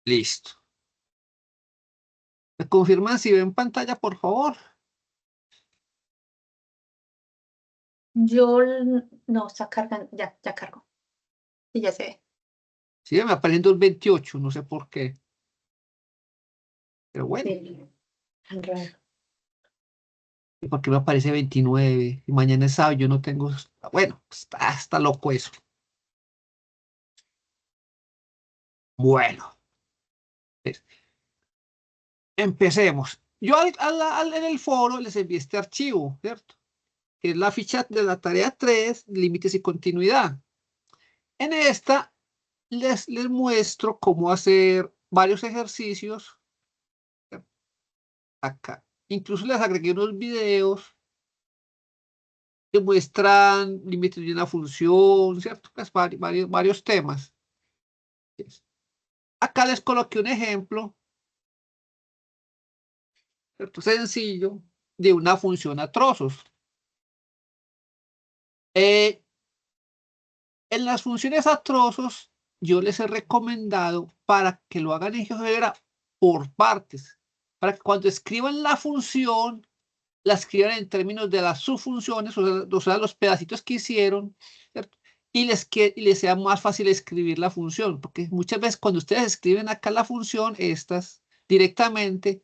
Listo. ¿Me confirman si ven pantalla, por favor? No, está cargando, ya cargó. Y ya se ve. Sí, me aparece el 28, no sé por qué. Pero bueno, Sí, tan raro. ¿y por qué me aparece 29? Y mañana es sábado, yo no tengo. Bueno, está loco eso. Bueno, pues, empecemos. Yo en el foro les envié este archivo, ¿cierto? Que es la ficha de la tarea 3, límites y continuidad. En esta les muestro cómo hacer varios ejercicios acá. Incluso les agregué unos videos que muestran límites de una función, ¿cierto? Pues varios temas. Acá les coloqué un ejemplo, ¿cierto? Sencillo de una función a trozos. Eh, en las funciones a trozos, yo les he recomendado para que lo hagan en GeoGebra por partes, para que cuando escriban la función, la escriban en términos de las subfunciones, o sea, los pedacitos que hicieron, ¿cierto? Y les sea más fácil escribir la función, porque muchas veces cuando ustedes escriben acá la función, estas directamente,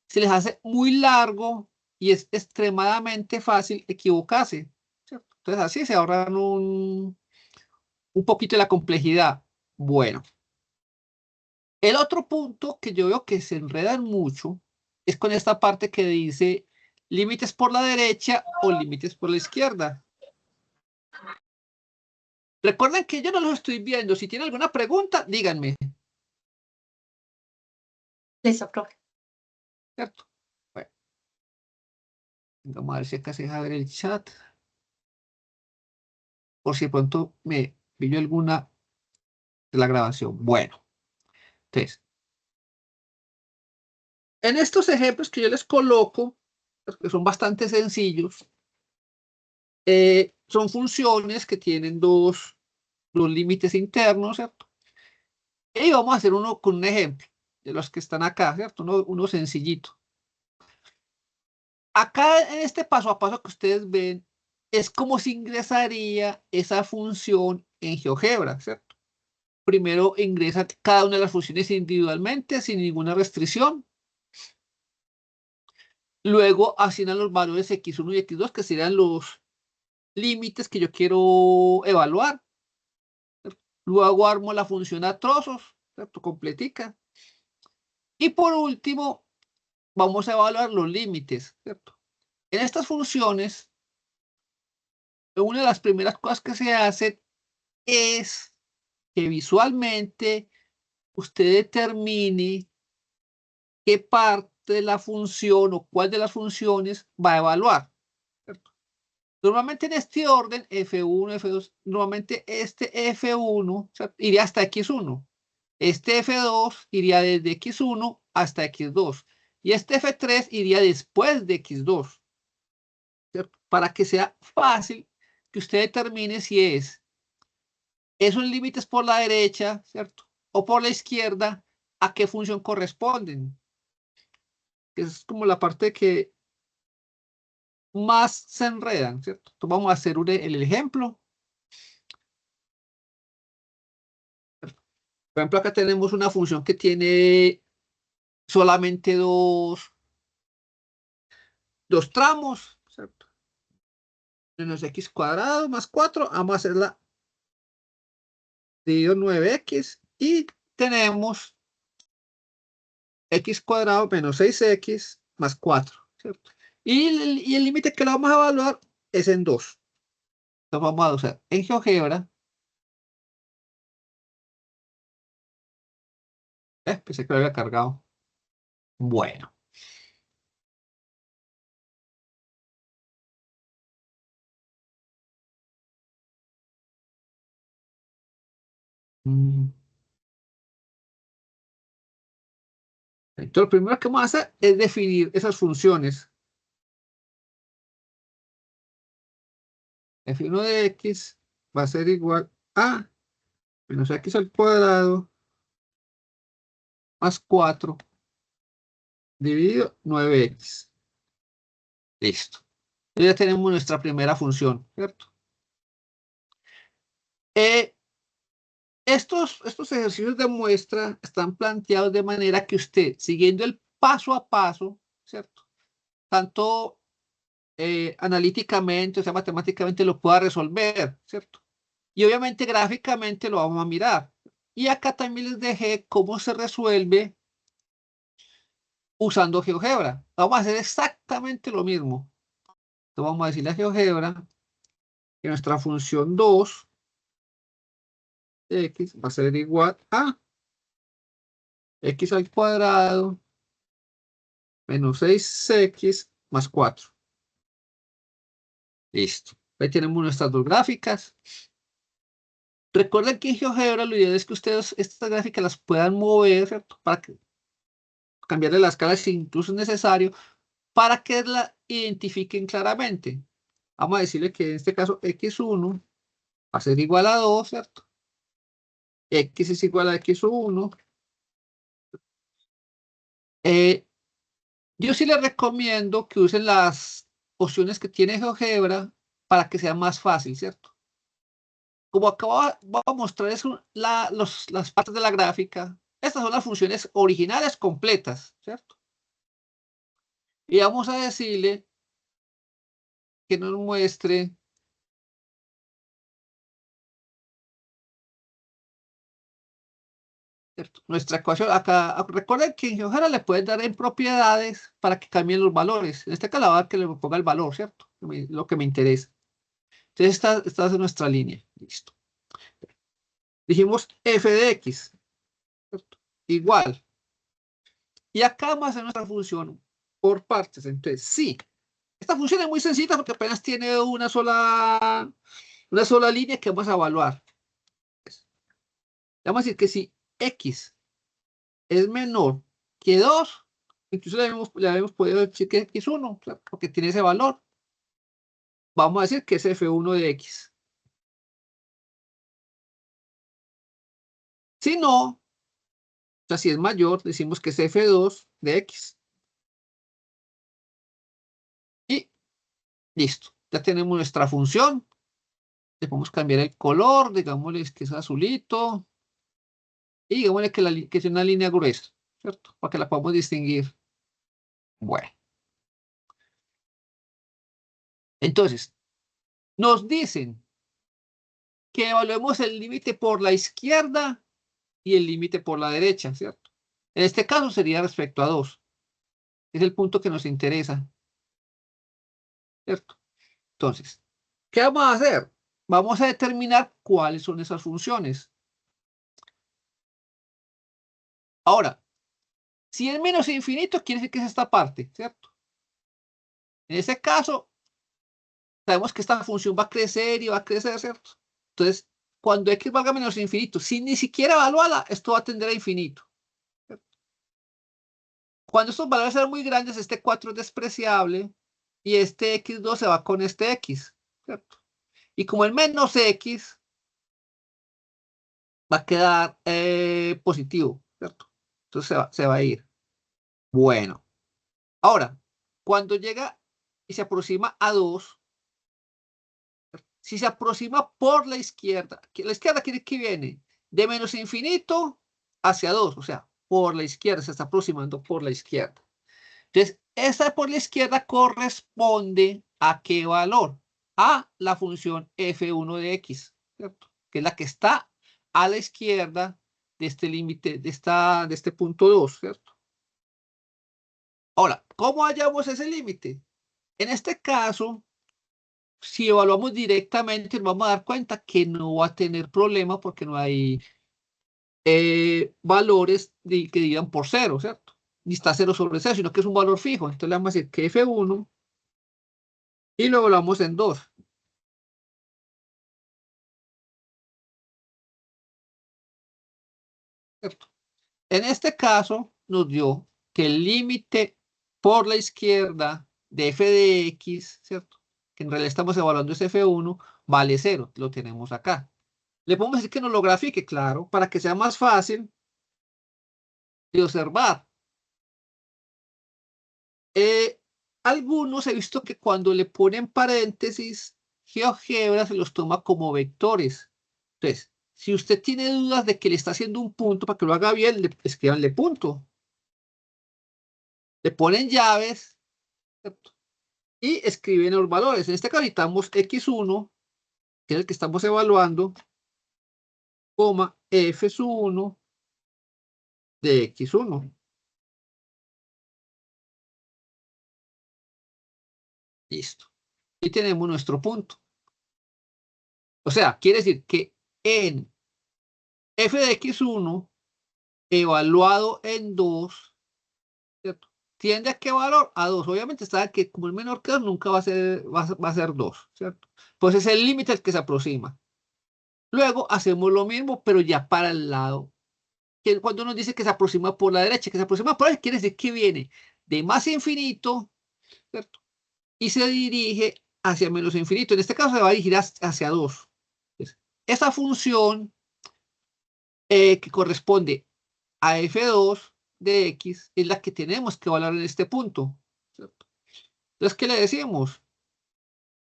se les hace muy largo y es extremadamente fácil equivocarse, ¿cierto? Entonces así se ahorran un poquito de la complejidad. Bueno, el otro punto que yo veo que se enredan mucho es con esta parte que dice límites por la derecha o límites por la izquierda. Recuerden que yo no los estoy viendo. Si tienen alguna pregunta, díganme. Listo, profe. ¿Cierto? Bueno, vamos a ver si acá se deja ver el chat. Por si de pronto me pillo alguna de la grabación. Bueno, entonces, en estos ejemplos que yo les coloco, que son bastante sencillos, son funciones que tienen dos límites internos, ¿cierto? Y vamos a hacer uno con un ejemplo de los que están acá, ¿cierto? Uno sencillito. Acá en este paso a paso que ustedes ven, es como se ingresaría esa función en GeoGebra, ¿cierto? Primero ingresa cada una de las funciones individualmente, sin ninguna restricción. Luego asignan los valores x1 y x2, que serían los límites que yo quiero evaluar. ¿Cierto? Luego armo la función a trozos, ¿cierto? Completica. Y por último, vamos a evaluar los límites, ¿cierto? En estas funciones, una de las primeras cosas que se hacen es que visualmente usted determine qué parte de la función o cuál de las funciones va a evaluar, ¿cierto? Normalmente en este orden, F1, F2, normalmente este F1, ¿cierto?, iría hasta X1. Este F2 iría desde X1 hasta X2. Y este F3 iría después de X2, ¿cierto? Para que sea fácil que usted determine si esos límites por la derecha, ¿cierto? O por la izquierda, ¿a qué función corresponden? Es como la parte que más se enredan, ¿cierto? Entonces vamos a hacer el ejemplo. Por ejemplo, acá tenemos una función que tiene solamente dos tramos, ¿cierto? Menos x cuadrado más 4, vamos a hacerla dividido 9x y tenemos x cuadrado menos 6x más 4, ¿cierto? Y el límite que lo vamos a evaluar es en 2. Entonces vamos a usar en GeoGebra. Pensé que lo había cargado. Bueno. Mm. Entonces lo primero que vamos a hacer es definir esas funciones. F1 de x va a ser igual a menos x al cuadrado más 4 dividido 9x. Listo. Ya tenemos nuestra primera función, ¿cierto? Estos ejercicios de muestra están planteados de manera que usted, siguiendo el paso a paso, ¿cierto? Tanto analíticamente, o sea, matemáticamente lo pueda resolver, ¿cierto? Y obviamente gráficamente lo vamos a mirar. Y acá también les dejé cómo se resuelve usando GeoGebra. Vamos a hacer exactamente lo mismo. Entonces vamos a decirle a GeoGebra que nuestra función 2 de x va a ser igual a x al cuadrado menos 6x más 4. Listo. Ahí tenemos nuestras dos gráficas. Recuerden que en GeoGebra lo ideal es que ustedes estas gráficas las puedan mover, ¿cierto? Para que cambiarle la escala si incluso es necesario, para que la identifiquen claramente. Vamos a decirle que en este caso x1 va a ser igual a 2, ¿cierto? X es igual a x1. Yo sí les recomiendo que usen las opciones que tiene GeoGebra para que sea más fácil, ¿cierto? Como acabo voy a mostrar las partes de la gráfica, estas son las funciones originales completas, ¿cierto? Y vamos a decirle que nos muestre ¿cierto? Nuestra ecuación. Acá, recuerden que en GeoGebra le pueden dar en propiedades para que cambien los valores. En este caso, va a que le ponga el valor, ¿cierto? Lo que me interesa. Entonces, esta es nuestra línea. Listo. Dijimos f de x, ¿cierto? Igual. Y acá vamos a hacer nuestra función por partes. Entonces, sí. Esta función es muy sencilla porque apenas tiene una sola línea que vamos a evaluar. Vamos a decir que si x es menor que 2, incluso le habíamos podido decir que x1, claro, porque tiene ese valor. Vamos a decir que es f1 de x. Si no, o sea, si es mayor, decimos que es f2 de x. Y listo, ya tenemos nuestra función. Le podemos cambiar el color, digámosle que es azulito. Y digámosle que es una línea gruesa, ¿cierto? Para que la podamos distinguir. Bueno, entonces, nos dicen que evaluemos el límite por la izquierda y el límite por la derecha, ¿cierto? En este caso sería respecto a 2. Es el punto que nos interesa, ¿cierto? Entonces, ¿qué vamos a hacer? Vamos a determinar cuáles son esas funciones. Ahora, si es menos infinito, quiere decir que es esta parte, ¿cierto? En ese caso, sabemos que esta función va a crecer y va a crecer, ¿cierto? Entonces, cuando x valga menos infinito, sin ni siquiera evaluarla, esto va a tender a infinito. ¿Cierto? Cuando estos valores sean muy grandes, este 4 es despreciable y este x2 se va con este x, ¿cierto? Y como el menos x va a quedar positivo, ¿cierto? Entonces se va a ir. Bueno, ahora, cuando llega y se aproxima a 2, si se aproxima por la izquierda quiere que viene de menos infinito hacia 2, o sea, por la izquierda, se está aproximando por la izquierda. Entonces, esta por la izquierda corresponde ¿a qué valor? A la función f1 de x, ¿cierto? Que es la que está a la izquierda de este límite, de este punto 2, ¿cierto? Ahora, ¿cómo hallamos ese límite? En este caso, si evaluamos directamente, nos vamos a dar cuenta que no va a tener problema porque no hay valores que digan por 0, ¿cierto? Ni está 0 sobre 0, sino que es un valor fijo. Entonces le vamos a decir que f1 y lo evaluamos en 2. ¿Cierto? En este caso, nos dio que el límite por la izquierda de f de x, ¿cierto? Que en realidad estamos evaluando ese f1, vale 0. Lo tenemos acá. Le podemos decir que nos lo grafique, claro, para que sea más fácil. de observar. Algunos he visto que cuando le ponen paréntesis, GeoGebra se los toma como vectores. Entonces, si usted tiene dudas de que le está haciendo un punto, para que lo haga bien, escríbanle punto. Le ponen llaves, ¿cierto? Y escriben los valores. En este caso necesitamos X1, que es el que estamos evaluando, coma F1 de X1. Listo. Y tenemos nuestro punto. O sea, quiere decir que en f de x1 evaluado en 2, ¿cierto? Tiende a qué valor? A 2. Obviamente está que como el menor que 2 nunca va a ser 2, ¿cierto? Pues es el límite al que se aproxima. Luego hacemos lo mismo, pero ya para el lado. Que cuando nos dice que se aproxima por la derecha, que se aproxima por ahí, quiere decir que viene de más infinito, ¿cierto? Y se dirige hacia menos infinito. En este caso se va a dirigir hacia 2. Entonces, esa función que corresponde a f2 de x es la que tenemos que evaluar en este punto, ¿cierto? Entonces, ¿qué le decimos?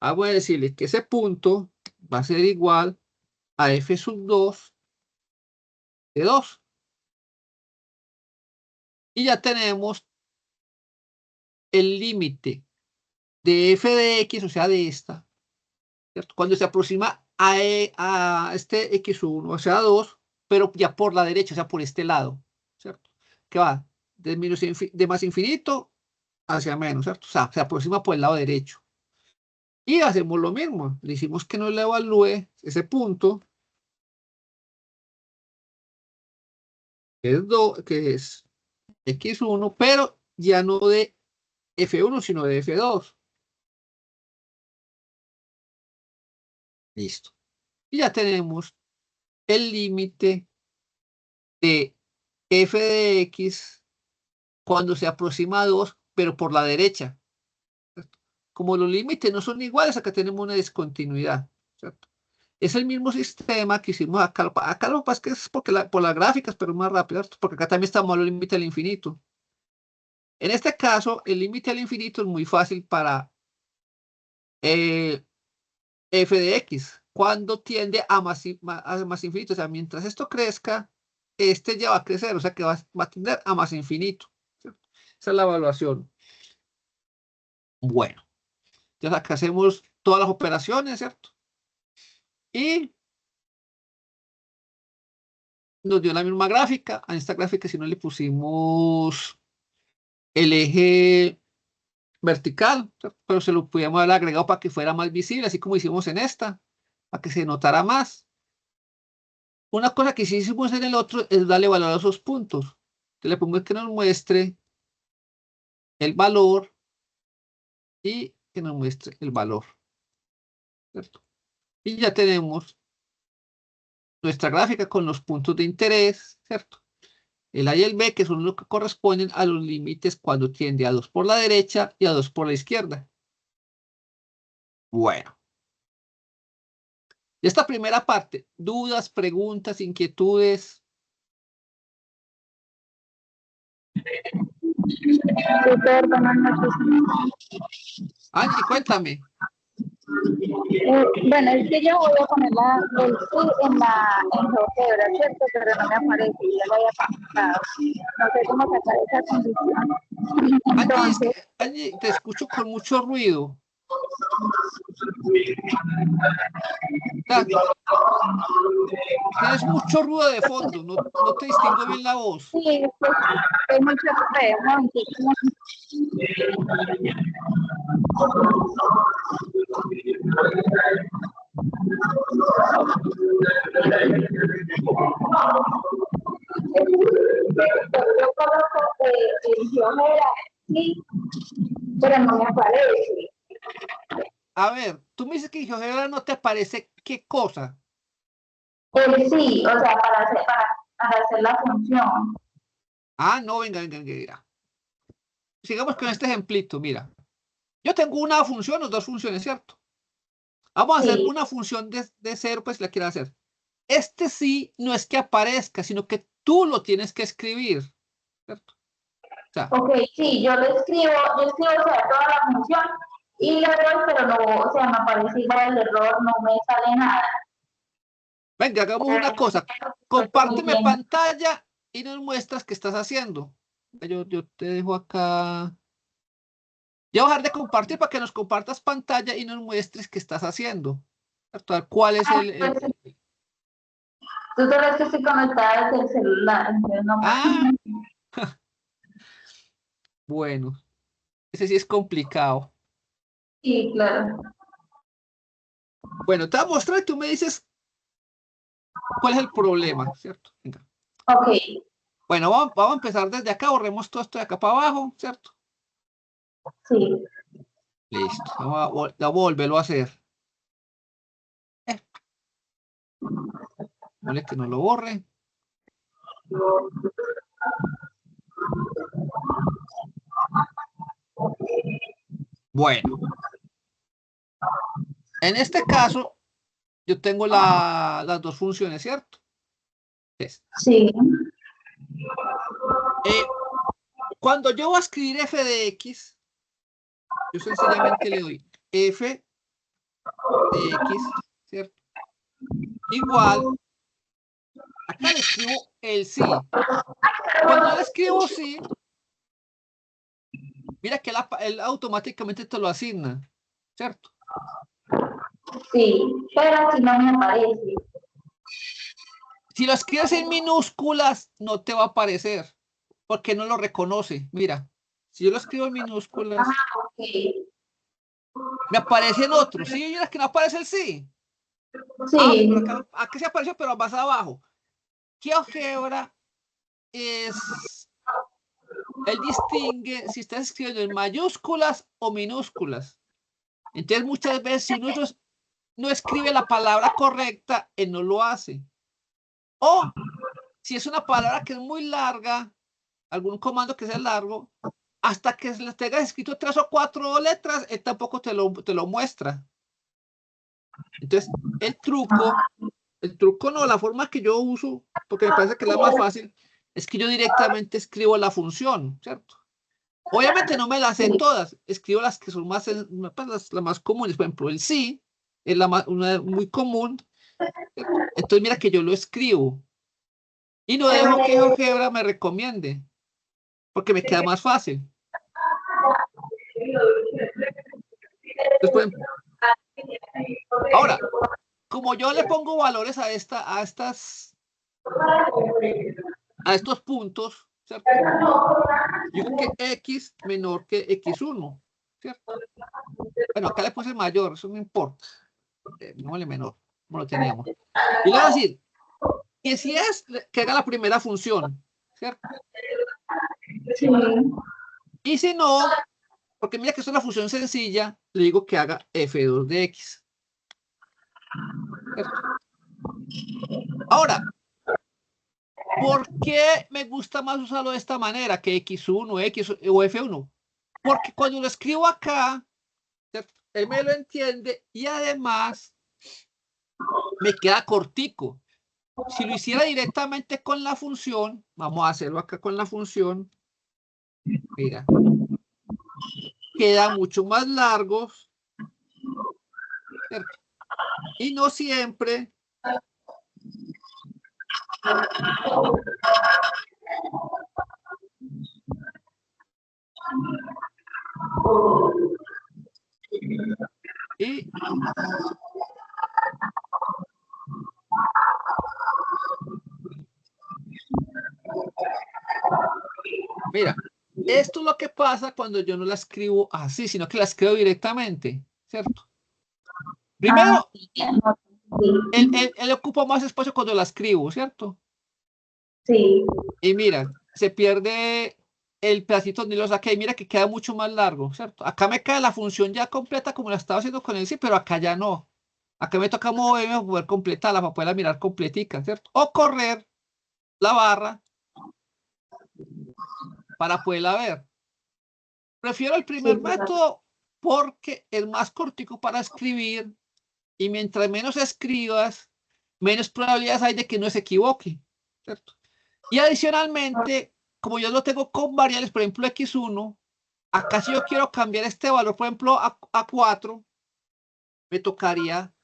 Vamos a decirle que ese punto va a ser igual a f sub 2 de 2. Y ya tenemos el límite de f de x, o sea, de esta, ¿cierto? Cuando se aproxima a este x1, o sea, 2, pero ya por la derecha, o sea, por este lado, ¿cierto? Que va de más infinito hacia menos, ¿cierto? O sea, se aproxima por el lado derecho. Y hacemos lo mismo. Le hicimos que nos le evalúe ese punto, que es x1, pero ya no de f1, sino de f2. Listo. Y ya tenemos el límite de f de x cuando se aproxima a 2, pero por la derecha. ¿Cierto? Como los límites no son iguales, acá tenemos una discontinuidad, ¿cierto? Es el mismo sistema que hicimos acá. Acá lo que pasa es que es porque por las gráficas, pero más rápido, ¿cierto? Porque acá también estamos al límite al infinito. En este caso, el límite al infinito es muy fácil para f de x, cuando tiende a más infinito. O sea, mientras esto crezca, este ya va a crecer, o sea que va a tender a más infinito, ¿cierto? Esa es la evaluación. Bueno, entonces acá hacemos todas las operaciones, ¿cierto? Y nos dio la misma gráfica. A esta gráfica si no le pusimos el eje vertical, ¿cierto? Pero se lo podíamos haber agregado para que fuera más visible, así como hicimos en esta, para que se notara más. Una cosa que sí hicimos en el otro es darle valor a esos puntos. Entonces le pongo que nos muestre el valor y que nos muestre el valor, ¿cierto? Y ya tenemos nuestra gráfica con los puntos de interés, ¿cierto? El A y el B, que son los que corresponden a los límites cuando tiende a 2 por la derecha y a 2 por la izquierda. Bueno. Y esta primera parte, dudas, preguntas, inquietudes. Súper, buenas noches. Angie, cuéntame. Bueno, es que yo voy a poner el sí en GeoGebra, ¿cierto? Pero no me aparece, ya lo había pasado. No sé cómo sacar esa condición. Entonces, Angie, te escucho con mucho ruido. Tienes mucho ruido de fondo, no te distingo bien la voz. sí, es mucho feo, ¿no? Yo coloco el GeoGebra, sí, pero no me aparece. A ver, tú me dices que GeoGebra no te aparece qué cosa. Sí, o sea, para hacer la función. Ah, no, venga. Sigamos con este ejemplito, mira. Yo tengo una función o dos funciones, ¿cierto? Vamos a hacer Sí, una función de cero, pues la quiero hacer. Este sí no es que aparezca, sino que tú lo tienes que escribir. ¿cierto? O sea, Ok, sí, yo escribo, o sea, toda la función y le doy, pero no, o sea, me aparece igual el error, no me sale nada. venga, hagamos una cosa. Compárteme pantalla y nos muestras qué estás haciendo. Yo te dejo acá. Ya voy a dejar de compartir para que nos compartas pantalla y nos muestres qué estás haciendo. ¿Cierto? ¿Cuál es Tú sabes que estoy conectada desde el celular, entonces no. Ah, bueno, ese sí es complicado. Sí, claro. Bueno, te voy a mostrar y tú me dices cuál es el problema, ¿cierto? Venga. Ok, Bueno, vamos a empezar desde acá, borremos todo esto de acá para abajo, ¿cierto? sí. Listo, vamos a volverlo a hacer. Vale, que no lo borre. Bueno, en este caso, yo tengo las dos funciones, ¿cierto? Sí, Cuando yo voy a escribir f de x, yo sencillamente le doy f de x, ¿cierto? Igual, acá le escribo el sí. Cuando yo le escribo sí, mira que él automáticamente te lo asigna, ¿cierto? sí, pero si no me aparece. Si lo escribes en minúsculas, no te va a aparecer, porque no lo reconoce. Mira, si yo lo escribo en minúsculas, Ok, me aparecen otros. Sí, mira que no aparece el sí. Ah, sí, pero acá se apareció, pero más abajo. GeoGebra es, él distingue si estás escribiendo en mayúsculas o minúsculas. Entonces, muchas veces, si uno no escribe la palabra correcta, él no lo hace. O si es una palabra que es muy larga, algún comando que sea largo, hasta que le tengas escrito 3 o 4 letras, él tampoco te lo muestra. Entonces, el truco no, la forma que yo uso, porque me parece que es la más fácil, es que yo directamente escribo la función, ¿cierto? Obviamente no me las sé todas, escribo las que son pues, las más comunes, por ejemplo, el sí es una muy común, ¿cierto? Entonces mira que yo lo escribo y no dejo que GeoGebra me recomiende, porque me queda más fácil. Entonces, por ejemplo, ahora, como yo le pongo valores a estos puntos, ¿cierto? Yo digo que x menor que x1, ¿cierto? Bueno, acá le puse mayor, eso no importa. Pongámosle menor, como lo teníamos. Y le voy a decir que si es, que haga la primera función, ¿cierto? sí. Y si no, porque mira que es una función sencilla, le digo que haga f2 de x, ¿cierto? Ahora, ¿por qué me gusta más usarlo de esta manera que x1, x o f1? Porque cuando lo escribo acá, ¿cierto? Él me lo entiende y además me queda cortico. Si lo hiciera directamente con la función, vamos a hacerlo acá con la función, mira, queda mucho más largos, ¿cierto? Y no siempre y mira, esto es lo que pasa cuando yo no la escribo así, sino que la escribo directamente, ¿cierto? Ah, Primero, sí, él ocupa más espacio cuando la escribo, ¿cierto? sí, Y mira, se pierde el pedacito donde lo saqué y mira que queda mucho más largo, ¿cierto? Acá me cae la función ya completa como la estaba haciendo con el sí, pero acá ya no. Acá me toca moverme para poder completarla, para poderla mirar completica, ¿cierto? O correr la barra para poderla ver. Prefiero el sí, primer método porque es más cortico para escribir y mientras menos escribas, menos probabilidades hay de que no se equivoque, ¿cierto? Y adicionalmente, como yo lo tengo con variables, por ejemplo, x1, acá si yo quiero cambiar este valor, por ejemplo, a 4, me tocaría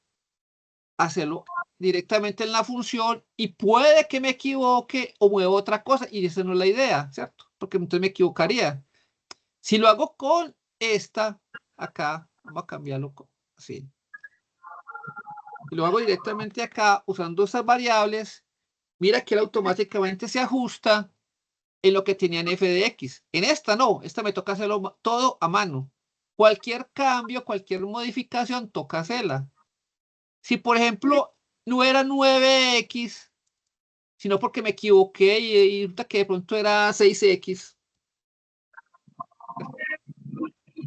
hacerlo directamente en la función y puede que me equivoque o mueva otra cosa y esa no es la idea, ¿cierto? Porque entonces me equivocaría. Si lo hago con esta, acá, vamos a cambiarlo así. Y lo hago directamente acá usando esas variables. Mira que él automáticamente se ajusta en lo que tenía en f de x. En esta no, esta me toca hacerlo todo a mano. Cualquier cambio, cualquier modificación, toca hacerla. Si por ejemplo no era 9x, sino porque me equivoqué y resulta que de pronto era 6x.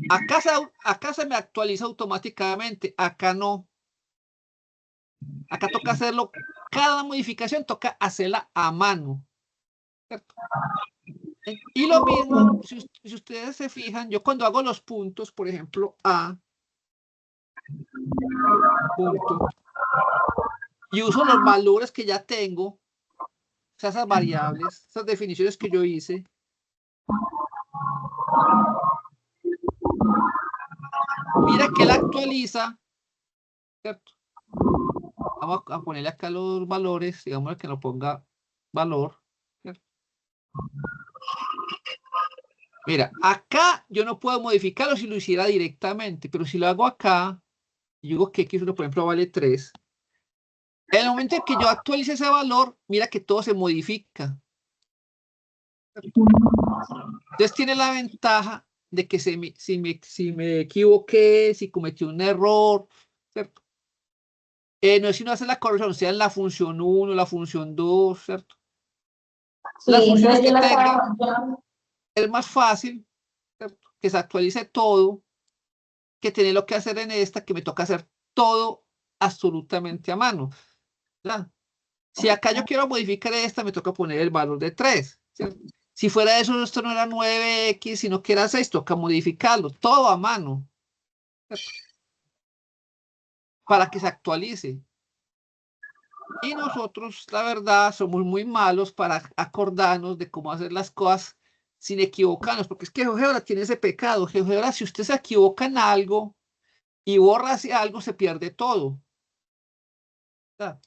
Acá se me actualiza automáticamente, acá no. Acá toca hacerlo, cada modificación toca hacerla a mano, ¿cierto? Y lo mismo, si ustedes se fijan, yo cuando hago los puntos, por ejemplo, A, punto, y uso los valores que ya tengo, o sea, esas variables, esas definiciones que yo hice, mira que él actualiza, ¿cierto? Vamos a ponerle acá los valores, digamos que lo ponga valor, ¿cierto? Mira, acá yo no puedo modificarlo si lo hiciera directamente, pero si lo hago acá, digo que x1, por ejemplo, vale 3. En el momento en que yo actualice ese valor, mira que todo se modifica. Entonces tiene la ventaja de que si me equivoqué, si cometí un error, ¿cierto? No es sino hacer la corrección, sea en la función 1, la función 2, ¿cierto? Las Sí, funciones entonces yo que la tenga, estaba... es más fácil, ¿cierto? Que se actualice todo, que tener lo que hacer en esta, que me toca hacer todo absolutamente a mano, ¿verdad? Si acá yo quiero modificar esta, me toca poner el valor de 3, ¿cierto? Si fuera eso, esto no era 9x, sino que era 6, toca modificarlo, todo a mano, ¿cierto? Para que se actualice. Y nosotros, la verdad, somos muy malos para acordarnos de cómo hacer las cosas sin equivocarnos, porque es que GeoGebra tiene ese pecado. GeoGebra, si usted se equivoca en algo y borra hacia algo, se pierde todo. ¿Verdad?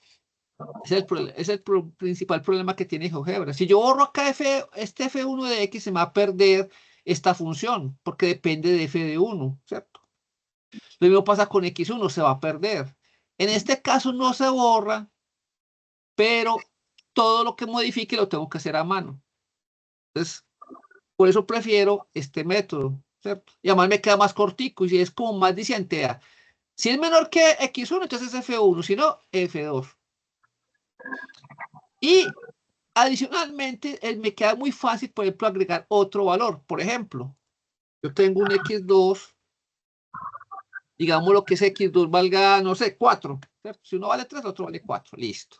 Es el principal problema que tiene GeoGebra. Si yo borro acá este f1 de x, se me va a perder esta función, porque depende de f de 1, ¿cierto? Lo mismo pasa con x1, se va a perder. En este caso no se borra, pero todo lo que modifique lo tengo que hacer a mano. Entonces, por eso prefiero este método, ¿cierto? Y además me queda más cortico y si es como más diciente. Si es menor que x1, entonces es f1, si no, f2. Y adicionalmente, me queda muy fácil, por ejemplo, agregar otro valor. Por ejemplo, yo tengo un x2, digamos lo que es x2 valga, no sé, 4. ¿Cierto? Si uno vale 3, el otro vale 4. Listo.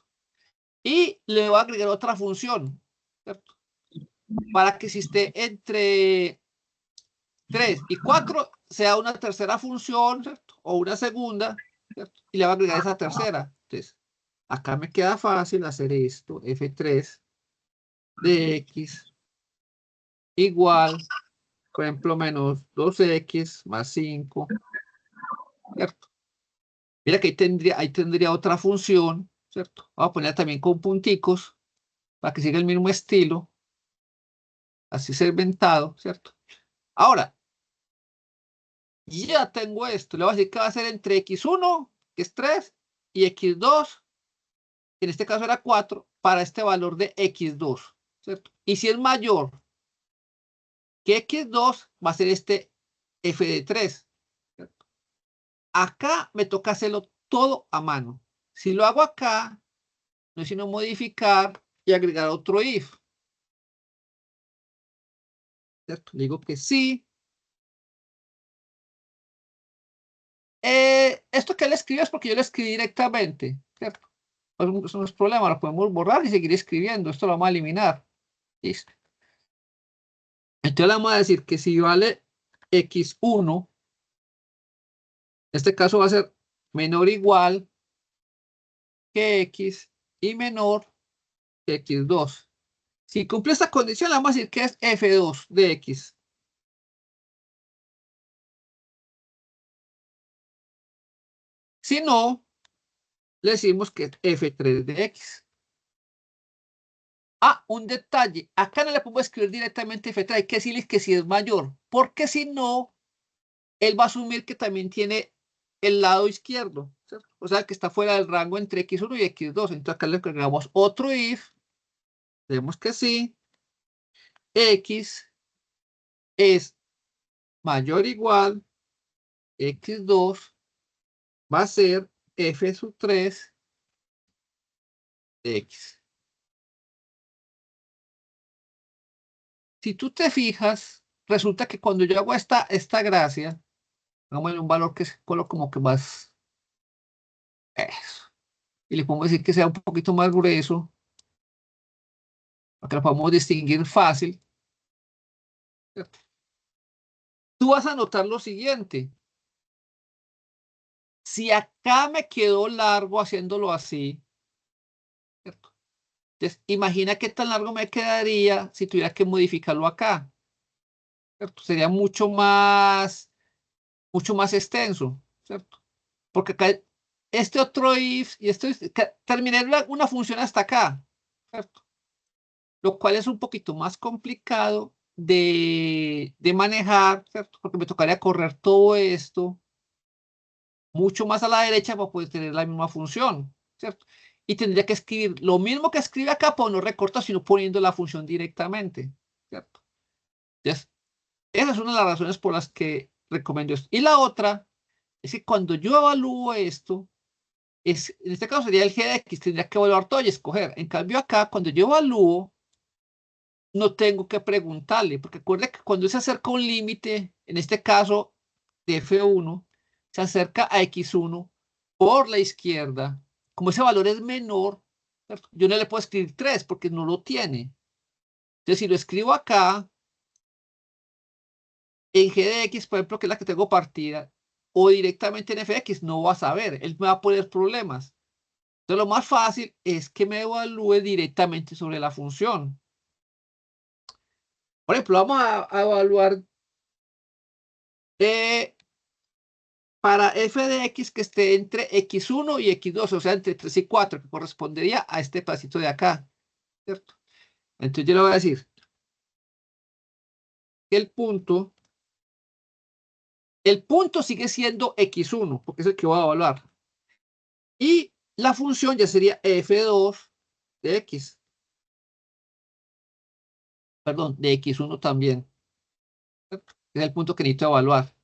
Y le voy a agregar otra función, ¿cierto? Para que si esté entre 3 y 4 sea una tercera función, ¿cierto? O una segunda, ¿cierto? Y le voy a agregar esa tercera. Entonces, acá me queda fácil hacer esto, f3 de x igual, por ejemplo, menos 2x más 5, ¿cierto? Mira que ahí tendría otra función, ¿cierto? Vamos a poner también con punticos para que siga el mismo estilo, así segmentado, ¿cierto? Ahora, ya tengo esto, le voy a decir que va a ser entre x1, que es 3, y x2, que en este caso era 4, para este valor de x2, ¿cierto? Y si es mayor que x2, va a ser este f de 3, ¿cierto? Acá me toca hacerlo todo a mano. Si lo hago acá, no es sino modificar y agregar otro if, ¿cierto? Le digo que sí. Esto que le escribo es porque yo lo escribí directamente, ¿cierto? Eso no es problema, lo podemos borrar y seguir escribiendo. Esto lo vamos a eliminar. Listo. Entonces le vamos a decir que si vale x1, en este caso va a ser menor o igual que x y menor que x2. Si cumple esta condición, le vamos a decir que es F2 de X. Si no, le decimos que es F3 de X. Ah, un detalle. Acá no le podemos escribir directamente F3. Hay que decirles que si es mayor. Porque si no, él va a asumir que también tiene el lado izquierdo, ¿cierto? O sea, que está fuera del rango entre X1 y X2. Entonces acá le agregamos otro if. Vemos que sí. X es mayor o igual. X2 va a ser F3 de X. Si tú te fijas, resulta que cuando yo hago esta gracia, vamos a un valor que es como que más eso. Y le podemos decir que sea un poquito más grueso, para que lo podamos distinguir fácil. ¿Cierto? Tú vas a notar lo siguiente. Si acá me quedó largo haciéndolo así, ¿cierto? Entonces, imagina qué tan largo me quedaría si tuviera que modificarlo acá. ¿Cierto? Sería mucho más extenso, ¿cierto? Porque acá este otro if y esto terminé una función hasta acá, ¿cierto? Lo cual es un poquito más complicado de manejar, ¿cierto? Porque me tocaría correr todo esto mucho más a la derecha para poder tener la misma función, ¿cierto? Y tendría que escribir lo mismo que escribe acá, pero no recorta, sino poniendo la función directamente, ¿cierto? Entonces, esa es una de las razones por las que recomiendo esto. Y la otra es que cuando yo evalúo esto, en este caso sería el g de x, tendría que evaluar todo y escoger. En cambio acá, cuando yo evalúo, no tengo que preguntarle, porque recuerde que cuando se acerca un límite, en este caso de F1, se acerca a X1 por la izquierda. Como ese valor es menor, ¿cierto? Yo no le puedo escribir 3 porque no lo tiene. Entonces, si lo escribo acá, en g de x, por ejemplo, que es la que tengo partida, o directamente en f de x, no va a saber. Él me va a poner problemas. Entonces, lo más fácil es que me evalúe directamente sobre la función. Por ejemplo, vamos a evaluar para f de x que esté entre x1 y x2, o sea, entre 3 y 4, que correspondería a este pedacito de acá, ¿cierto? Entonces yo le voy a decir que el punto sigue siendo x1, porque es el que voy a evaluar. Y la función ya sería f2 de x. Perdón, de x1 también. ¿Cierto? Es el punto que necesito evaluar.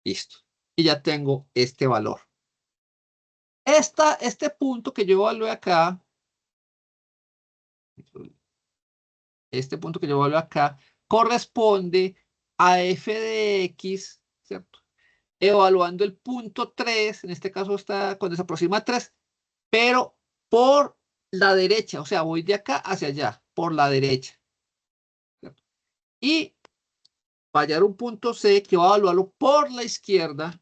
Listo. Y ya tengo este valor. Este punto que yo evalué acá, este punto que yo evalué acá, corresponde a f de x, ¿cierto? Evaluando el punto 3, en este caso está cuando se aproxima a 3, pero por la derecha, o sea, voy de acá hacia allá, por la derecha. ¿Cierto? Y va a hallar un punto C que va a evaluarlo por la izquierda.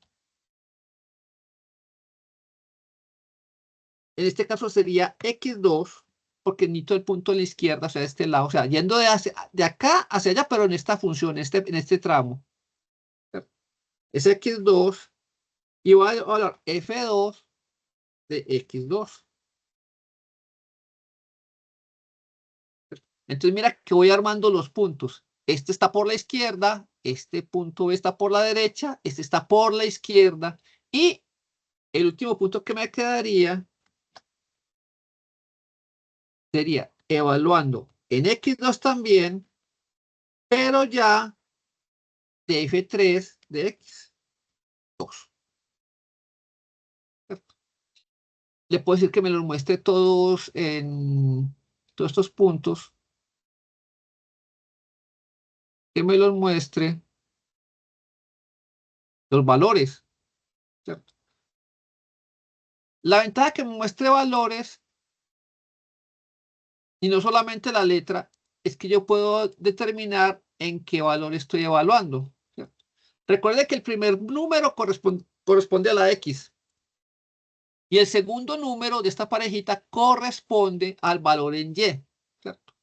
En este caso sería x2, porque necesito el punto de la izquierda, o sea, de este lado, o sea, yendo de acá hacia allá, pero en esta función, en este tramo. Es x2 y voy a hablar f2 de x2. Entonces mira que voy armando los puntos. Este está por la izquierda, este punto está por la derecha, este está por la izquierda y el último punto que me quedaría sería evaluando en x2 también, pero ya de f3 de x2. Le puedo decir que me los muestre todos en todos estos puntos, que me los muestre los valores, ¿cierto? La ventaja que me muestre valores y no solamente la letra es que yo puedo determinar en qué valor estoy evaluando, ¿cierto? Recuerde que el primer número corresponde a la X y el segundo número de esta parejita corresponde al valor en Y, ¿cierto?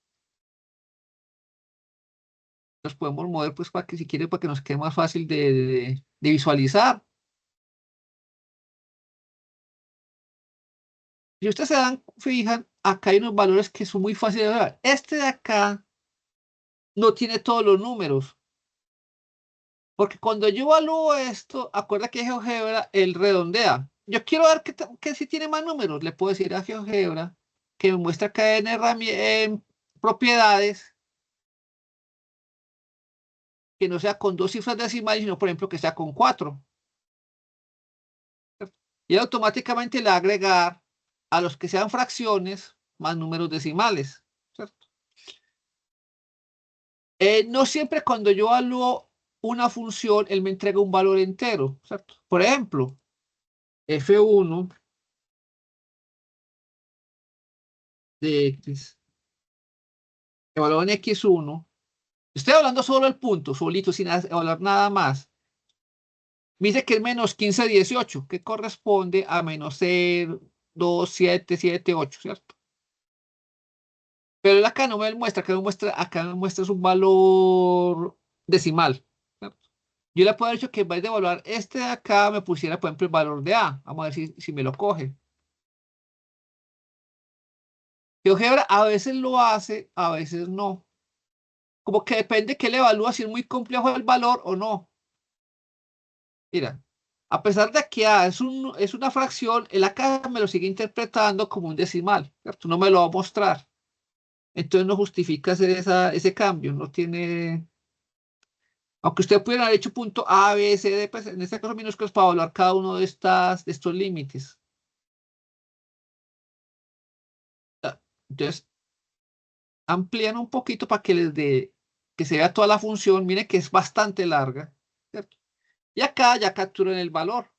los podemos mover pues para que si quiere, para que nos quede más fácil de visualizar. Si ustedes fijan, acá hay unos valores que son muy fáciles de ver. Este de acá no tiene todos los números. Porque cuando yo evalúo esto, acuerda que GeoGebra, él redondea. Yo quiero ver que si tiene más números. Le puedo decir a GeoGebra que me muestra acá en propiedades que no sea con 2 cifras decimales, sino por ejemplo que sea con 4. Y automáticamente le va a agregar a los que sean fracciones más números decimales, ¿cierto? No siempre cuando yo evalúo una función, él me entrega un valor entero, ¿cierto? Por ejemplo, f1 de x, evaluado en x1, estoy hablando solo del punto, solito, sin evaluar nada más. Me dice que es menos 15,18, que corresponde a menos 0, 2, 7, 7, 8, ¿cierto? Pero él acá no me muestra, acá me muestra un valor decimal, ¿cierto? Yo le puedo haber dicho que en vez de evaluar este de acá, me pusiera, por ejemplo, el valor de A. Vamos a ver si me lo coge. GeoGebra a veces lo hace, a veces no. Como que depende que le evalúa si es muy complejo el valor o no. Mira, a pesar de que A es una fracción, él acá me lo sigue interpretando como un decimal, ¿cierto? No me lo va a mostrar. Entonces no justifica hacer ese cambio, no tiene... Aunque usted pudiera haber hecho punto A, B, C, D, pues en este caso minúsculos para evaluar cada uno de estos límites. Entonces, amplían un poquito para que les dé, que se vea toda la función. Mire que es bastante larga, ¿cierto? Y acá ya capturan el valor.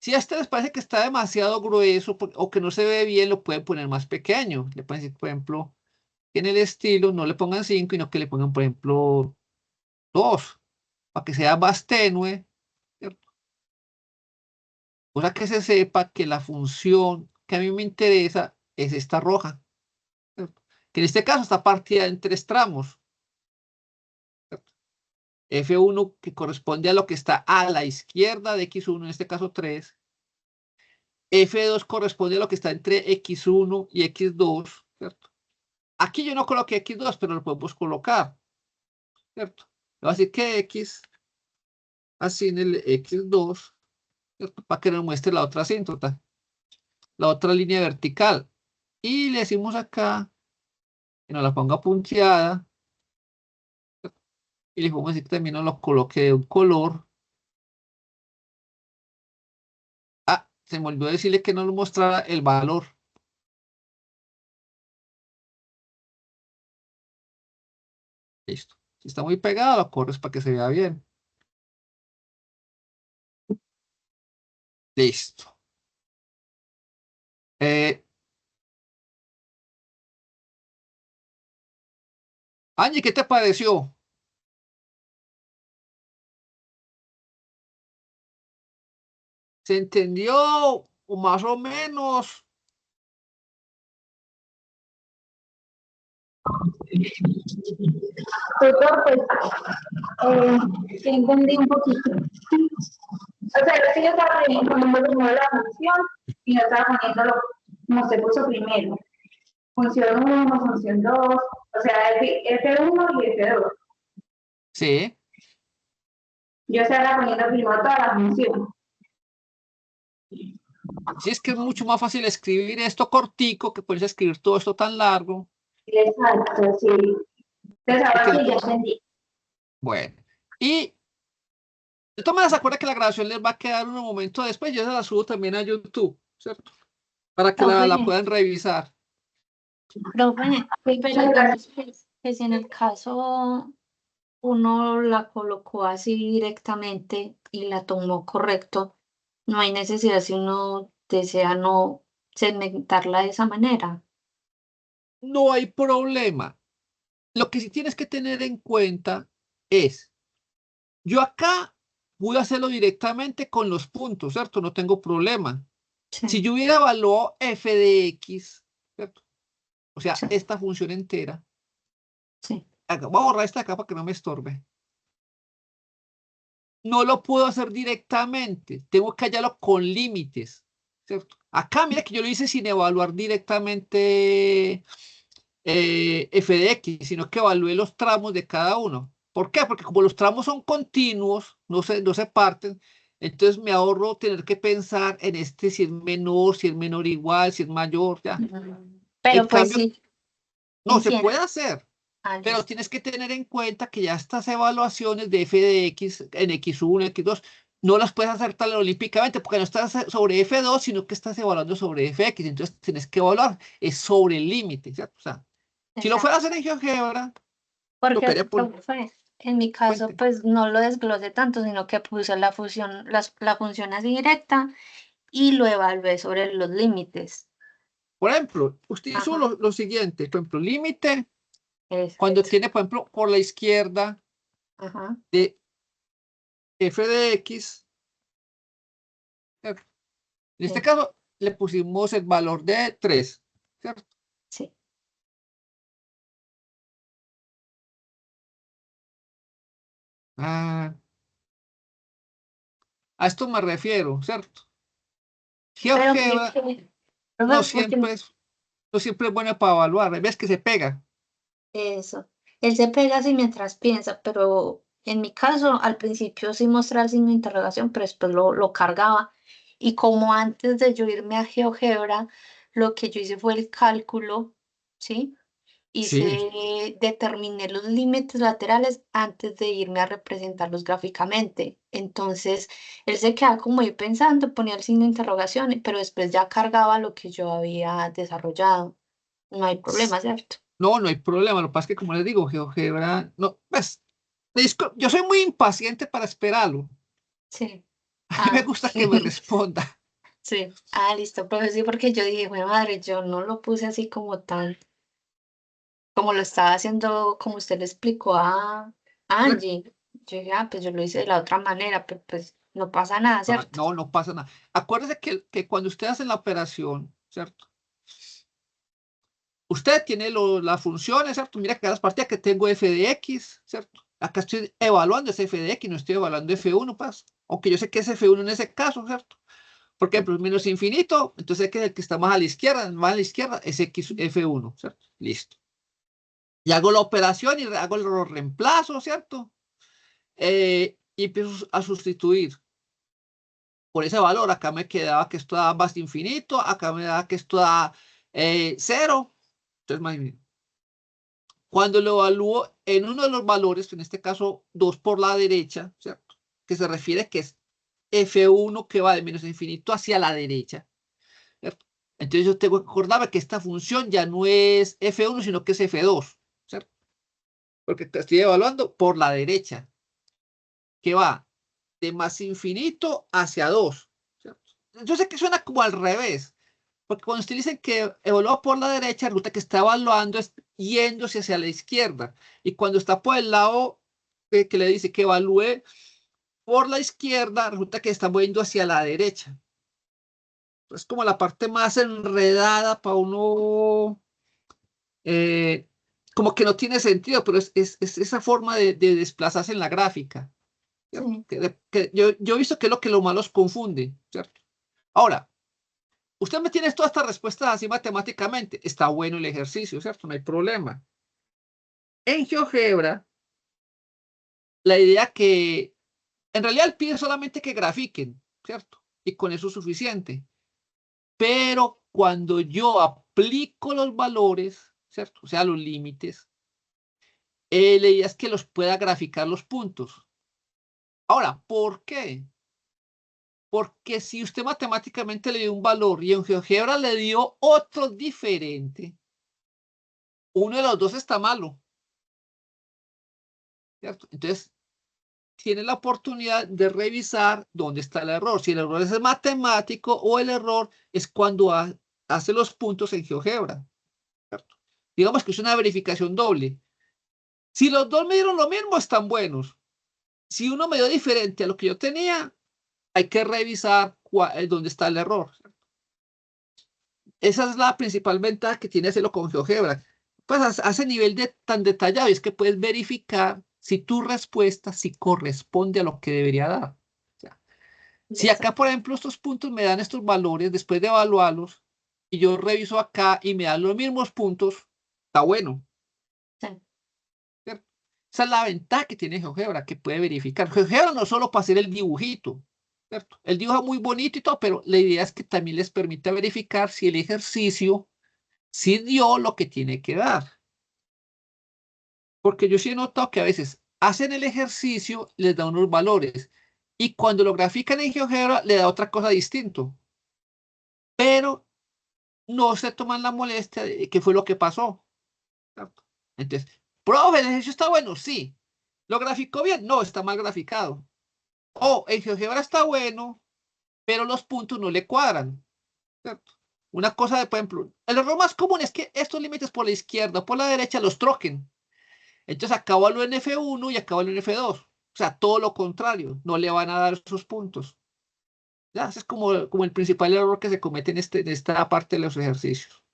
Si a este les parece que está demasiado grueso o que no se ve bien, lo pueden poner más pequeño. Le pueden decir, por ejemplo, que en el estilo no le pongan 5, sino que le pongan, por ejemplo, 2, para que sea más tenue, ¿cierto? O sea, que se sepa que la función que a mí me interesa es esta roja, ¿cierto? Que en este caso está partida en 3 tramos, ¿cierto? F1 que corresponde a lo que está a la izquierda de X1, en este caso 3. F2 corresponde a lo que está entre X1 y X2, ¿cierto? Aquí yo no coloqué X2, pero lo podemos colocar, ¿cierto? Le voy a decir que X, así en el X2, ¿cierto? Para que nos muestre la otra asíntota, la otra línea vertical. Y le decimos acá que nos la ponga punteada. Y le podemos decir que también nos lo coloque de un color. Ah, se me olvidó decirle que nos mostrara el valor. Listo. Si está muy pegado, lo corres para que se vea bien. Listo. Angie, ¿qué te pareció? ¿Se entendió o más o menos? Tutor, pues, sí entendí un poquito. O sea, es que yo estaba poniendo primero la función y yo estaba poniéndolo como se puso primero. Función 1, función 2, o sea, F1 y F2. Sí. Yo estaba poniendo primero toda la función. Sí, es que es mucho más fácil escribir esto cortico que puedes escribir todo esto tan largo. Exacto, sí. Entonces ahora sí ya entendí. Bueno. Y de todas maneras, acuerda que la grabación les va a quedar un momento después. Yo se la subo también a YouTube, ¿cierto? Para que la puedan revisar. Profe, pero digamos que si en el caso uno la colocó así directamente y la tomó correcto, no hay necesidad si uno desea no segmentarla de esa manera. No hay problema. Lo que sí tienes que tener en cuenta es, yo acá voy a hacerlo directamente con los puntos, ¿cierto? No tengo problema. Sí, Si yo hubiera evaluado f de x, ¿cierto? O sea, sí, esta función entera, sí. voy a borrar esta acá para que no me estorbe. No lo puedo hacer directamente, tengo que hallarlo con límites, ¿cierto? Acá mira que yo lo hice sin evaluar directamente f de x, sino que evalué los tramos de cada uno. ¿Por qué? Porque como los tramos son continuos, no se parten, entonces me ahorro tener que pensar en si es menor igual, si es mayor, ya. Pero En pues cambio, sí, no se entiendo. puede hacer, pero Listo. tienes que tener en cuenta que ya estas evaluaciones de f de x en x1, x2, no las puedes hacer tan olímpicamente porque no estás sobre f2, sino que estás evaluando sobre fx, entonces tienes que evaluar, es sobre el límite, ¿cierto? O sea, si lo fuera a hacer en GeoGebra, lo Porque quería por profe, en mi caso, cuente. pues no lo desglosé tanto, sino que puse la función, la función así directa y lo evalué sobre los límites. Por ejemplo, usted hizo Ajá, lo siguiente, por ejemplo, límite, cuando exacto. tiene, por ejemplo, por la izquierda Ajá, de f de x, ¿cierto? En este sí, caso le pusimos el valor de 3, ¿cierto? sí. Ah, a esto me refiero, ¿cierto? Pero GeoGebra no profe, siempre es, no siempre es bueno para evaluar, ves que se pega. eso, él se pega así mientras piensa, pero en mi caso al principio sí mostraba el signo de interrogación, pero después lo cargaba. Y como antes de yo irme a GeoGebra, lo que yo hice fue el cálculo, ¿sí? Sí. Determiné los límites laterales antes de irme a representarlos gráficamente. Entonces, él se quedaba como ahí pensando, ponía el signo de interrogación, pero después ya cargaba lo que yo había desarrollado. No hay problema, ¿cierto? No, no hay problema. Lo que pasa es que, como les digo, GeoGebra, no, pues, yo soy muy impaciente para esperarlo. Sí. A mí me Ah, gusta que me responda. sí. Ah, listo, pues sí, porque yo dije, "Jue madre, yo no lo puse así como tan, como lo estaba haciendo, como usted le explicó a Angie. Yo dije, ah, pues yo lo hice de la otra manera, pero pues no pasa nada, ¿cierto? No, no pasa nada. Acuérdese que cuando usted hace la operación, ¿cierto? Usted tiene las funciones, ¿cierto? Mira que las partidas que tengo f de x, ¿cierto? Acá estoy evaluando ese f de x, no estoy evaluando f1, pues. Aunque yo sé que es f1 en ese caso, ¿cierto? Porque ejemplo, menos infinito, entonces que es el que está más a la izquierda es x f1, ¿cierto? Listo. Y hago la operación y hago los reemplazos, ¿cierto? Y empiezo a sustituir por ese valor. Acá me quedaba que esto da más infinito, acá me da que esto da 0. Entonces, más bien, cuando lo evalúo en uno de los valores, en este caso 2 por la derecha, ¿cierto? Que se refiere que es f1 que va de menos infinito hacia la derecha, ¿cierto? Entonces yo tengo que acordarme que esta función ya no es f1, sino que es f2, ¿cierto? Porque estoy evaluando por la derecha, que va de más infinito hacia 2, ¿cierto? Yo sé que suena como al revés, porque cuando usted dice que evalúa por la derecha, resulta que está evaluando yéndose hacia la izquierda. Y cuando está por el lado que le dice que evalúe por la izquierda, resulta que está moviendo hacia la derecha. Es como la parte más enredada para uno, eh, como que no tiene sentido, pero es esa forma de desplazarse en la gráfica, ¿cierto? Sí. Que yo he visto que es lo que los malos confunde, ¿cierto? Ahora, usted me tiene todas estas respuestas así matemáticamente. Está bueno el ejercicio, ¿cierto? No hay problema. En GeoGebra, la idea que en realidad él pide solamente que grafiquen, ¿cierto? Y con eso es suficiente. Pero cuando yo aplico los valores, ¿cierto? O sea, los límites, la idea es que los pueda graficar los puntos. Ahora, ¿por qué? Porque si usted matemáticamente le dio un valor y en GeoGebra le dio otro diferente, uno de los dos está malo, ¿cierto? Entonces, tiene la oportunidad de revisar dónde está el error. Si el error es matemático o el error es cuando hace los puntos en GeoGebra, ¿cierto? Digamos que es una verificación doble. Si los dos me dieron lo mismo, están buenos. Si uno me dio diferente a lo que yo tenía, hay que revisar dónde está el error. Esa es la principal ventaja que tiene hacerlo con GeoGebra. Pues a ese nivel tan detallado, y es que puedes verificar si tu respuesta si corresponde a lo que debería dar. O sea, si acá, por ejemplo, estos puntos me dan estos valores después de evaluarlos, y yo reviso acá y me dan los mismos puntos, está bueno. Sí. ¿Cierto? Esa es la ventaja que tiene GeoGebra, que puede verificar. GeoGebra no solo para hacer el dibujito, ¿cierto? El dibujo es muy bonito y todo, pero la idea es que también les permita verificar si el ejercicio sí dio lo que tiene que dar. Porque yo sí he notado que a veces hacen el ejercicio, les da unos valores, y cuando lo grafican en GeoGebra, le da otra cosa distinto. Pero no se toman la molestia de qué fue lo que pasó. ¿Cierto? Entonces, profe, el ejercicio está bueno, sí. ¿Lo graficó bien? No, está mal graficado. O en GeoGebra está bueno, pero los puntos no le cuadran. ¿Cierto? Una cosa de, por ejemplo, el error más común es que estos límites por la izquierda o por la derecha los troquen. Entonces acabalo en F1 y acabalo en F2. O sea, todo lo contrario, no le van a dar esos puntos. Ya, ese es como el principal error que se comete en esta parte de los ejercicios.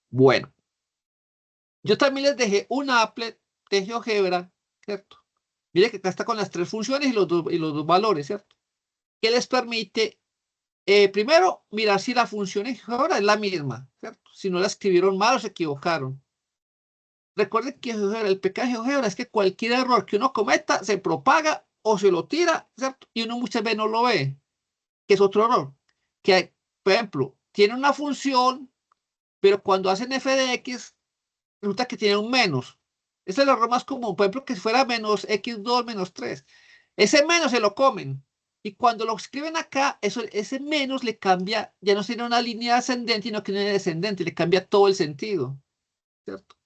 Bueno, yo también les dejé un applet de GeoGebra, ¿cierto? Mire que acá está con las tres funciones y los dos valores, ¿cierto? Que les permite, primero, mirar si la función en GeoGebra es la misma, ¿cierto? Si no la escribieron mal o se equivocaron. Recuerden que el pecado de GeoGebra es que cualquier error que uno cometa se propaga o se lo tira, ¿cierto? Y uno muchas veces no lo ve, que es otro error. Que, por ejemplo, tiene una función, pero cuando hacen f de x, resulta que tiene un menos. Ese es el error más común. Por ejemplo, que si fuera menos x2 menos 3. Ese menos se lo comen. Y cuando lo escriben acá, ese menos le cambia, ya no tiene una línea ascendente, sino que una descendente, le cambia todo el sentido, ¿cierto?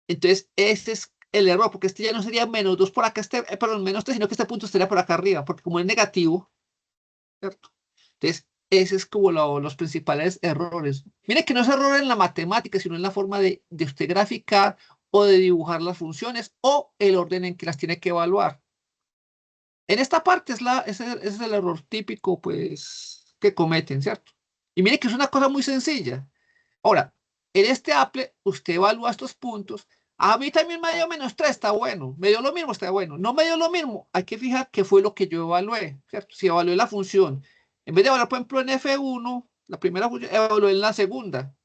Entonces, ese es el error, porque este ya no sería menos 2 por acá, perdón, menos 3, sino que este punto estaría por acá arriba, porque como es negativo, ¿cierto? Entonces, ese es como los principales errores. Mire que no es error en la matemática, sino en la forma de usted graficar o de dibujar las funciones o el orden en que las tiene que evaluar. En esta parte ese es el error típico, pues, que cometen, ¿cierto? Y mire que es una cosa muy sencilla. Ahora, en este Apple, usted evalúa estos puntos. A mí también me dio menos 3, está bueno. Me dio lo mismo, está bueno. No me dio lo mismo. Hay que fijar qué fue lo que yo evalué, ¿cierto? Si evalué la función. En vez de evaluar, por ejemplo, en F1, la primera función, evalué en la segunda.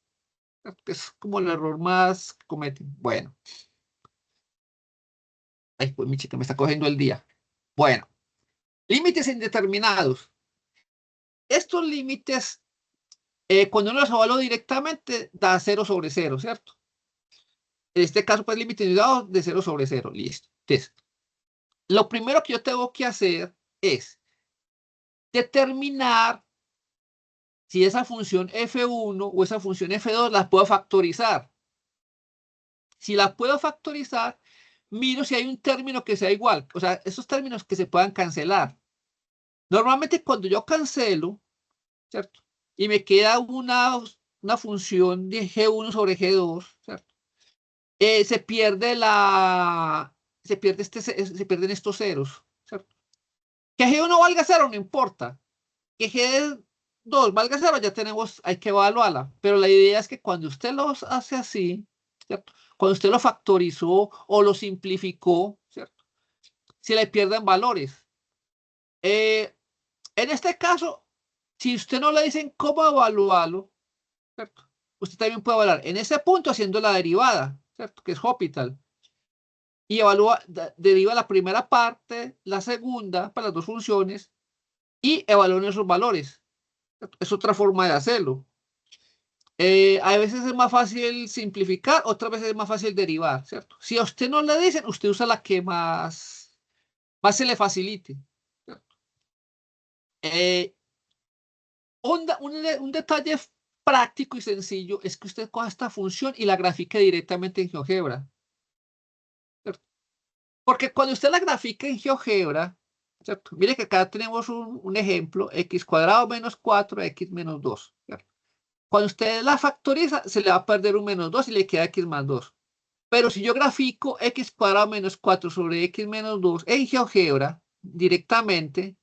¿Cierto? Que es como el error más que cometen. Bueno. Ay, pues mi chica me está cogiendo el día. Bueno. Límites indeterminados. Estos límites, cuando uno los evalúa directamente, da 0 sobre 0, ¿cierto? En este caso, pues límite indicado de 0 sobre 0. Listo. Entonces, lo primero que yo tengo que hacer es determinar si esa función f1 o esa función f2 las puedo factorizar. Si las puedo factorizar, miro si hay un término que sea igual. O sea, esos términos que se puedan cancelar. Normalmente cuando yo cancelo, ¿cierto? Y me queda una función de G1 sobre G2, ¿cierto? Se pierden estos ceros, ¿cierto? Que G1 valga 0 no importa. Que G2 valga 0 ya hay que evaluarla. Pero la idea es que cuando usted los hace así, ¿cierto? Cuando usted lo factorizó o lo simplificó, ¿cierto? Se le pierden valores. En este caso, si usted no le dicen cómo evaluarlo, ¿cierto? Usted también puede evaluar en ese punto haciendo la derivada, ¿cierto? Que es Hospital. Y deriva la primera parte, la segunda, para las dos funciones, y evalúa esos valores. ¿Cierto? Es otra forma de hacerlo. A veces es más fácil simplificar, otras veces es más fácil derivar, ¿cierto? Si a usted no le dicen, usted usa la que más se le facilite. ¿Cierto? Un detalle práctico y sencillo es que usted coja esta función y la grafique directamente en GeoGebra. ¿Cierto? Porque cuando usted la grafica en GeoGebra, ¿cierto? Mire que acá tenemos un ejemplo, x cuadrado menos 4x menos 2. ¿Cierto? Cuando usted la factoriza, se le va a perder un menos 2 y le queda x más 2. Pero si yo grafico x cuadrado menos 4 sobre x menos 2 en GeoGebra directamente,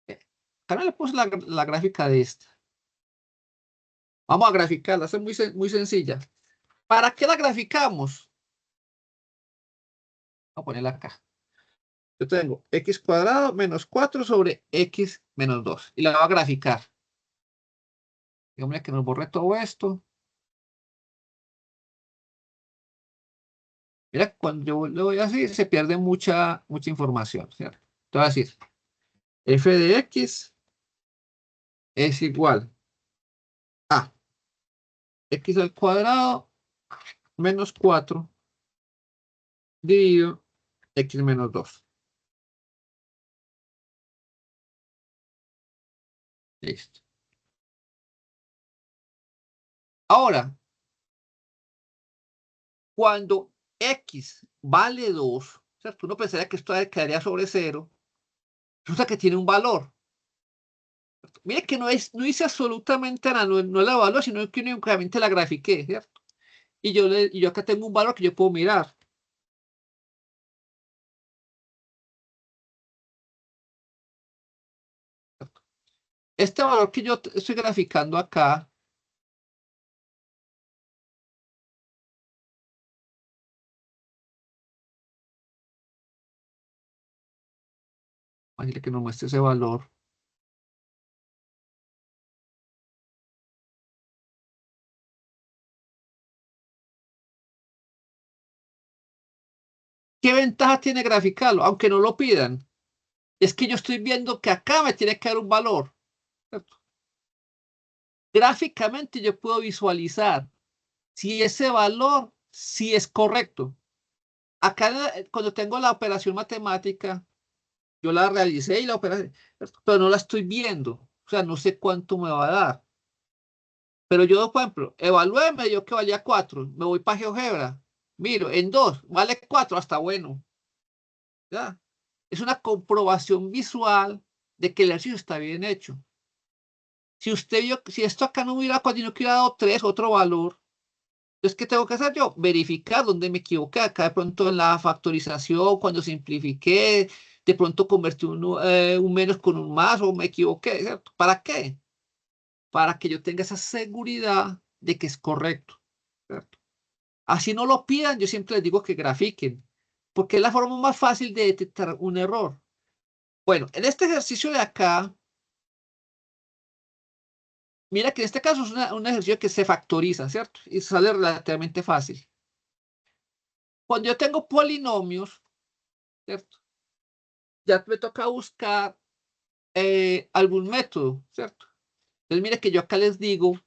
acá no le puse la gráfica de esta. Vamos a graficarla, es muy sencilla. ¿Para qué la graficamos? Voy a ponerla acá. Yo tengo x cuadrado menos 4 sobre x menos 2. Y la voy a graficar. Dígame que nos borre todo esto. Mira, cuando yo lo voy así, se pierde mucha información, ¿cierto? Te voy a decir, f de x es igual a x al cuadrado menos 4 dividido x menos 2. Listo. Ahora, cuando x vale 2, ¿cierto? Uno pensaría que esto quedaría sobre 0. Resulta que tiene un valor. Mire que no hice absolutamente nada, no la evalué, sino que únicamente la grafiqué, ¿cierto? Y yo acá tengo un valor que yo puedo mirar. Este valor que yo estoy graficando acá, vamos a decirle que nos muestre ese valor. ¿Qué ventaja tiene graficarlo? Aunque no lo pidan. Es que yo estoy viendo que acá me tiene que dar un valor, ¿cierto? Gráficamente yo puedo visualizar si ese valor sí es correcto. Acá cuando tengo la operación matemática, yo la realicé y la operación, pero no la estoy viendo. O sea, no sé cuánto me va a dar. Pero yo, por ejemplo, evalué, me dio que valía 4. Me voy para GeoGebra. Miro, en 2, vale 4, hasta bueno. ¿Ya? Es una comprobación visual de que el ejercicio está bien hecho. Si usted vio, si esto acá no hubiera, cuando no hubiera dado 3, otro valor, entonces, ¿qué tengo que hacer yo? Verificar dónde me equivoqué. Acá de pronto en la factorización, cuando simplifiqué, de pronto convertí un menos con un más o me equivoqué, ¿cierto? ¿Para qué? Para que yo tenga esa seguridad de que es correcto, ¿cierto? Así no lo pidan, yo siempre les digo que grafiquen, porque es la forma más fácil de detectar un error. Bueno, en este ejercicio de acá, mira que en este caso es un ejercicio que se factoriza, ¿cierto? Y sale relativamente fácil. Cuando yo tengo polinomios, ¿cierto? Ya me toca buscar algún método, ¿cierto? Entonces, mire que yo acá les digo,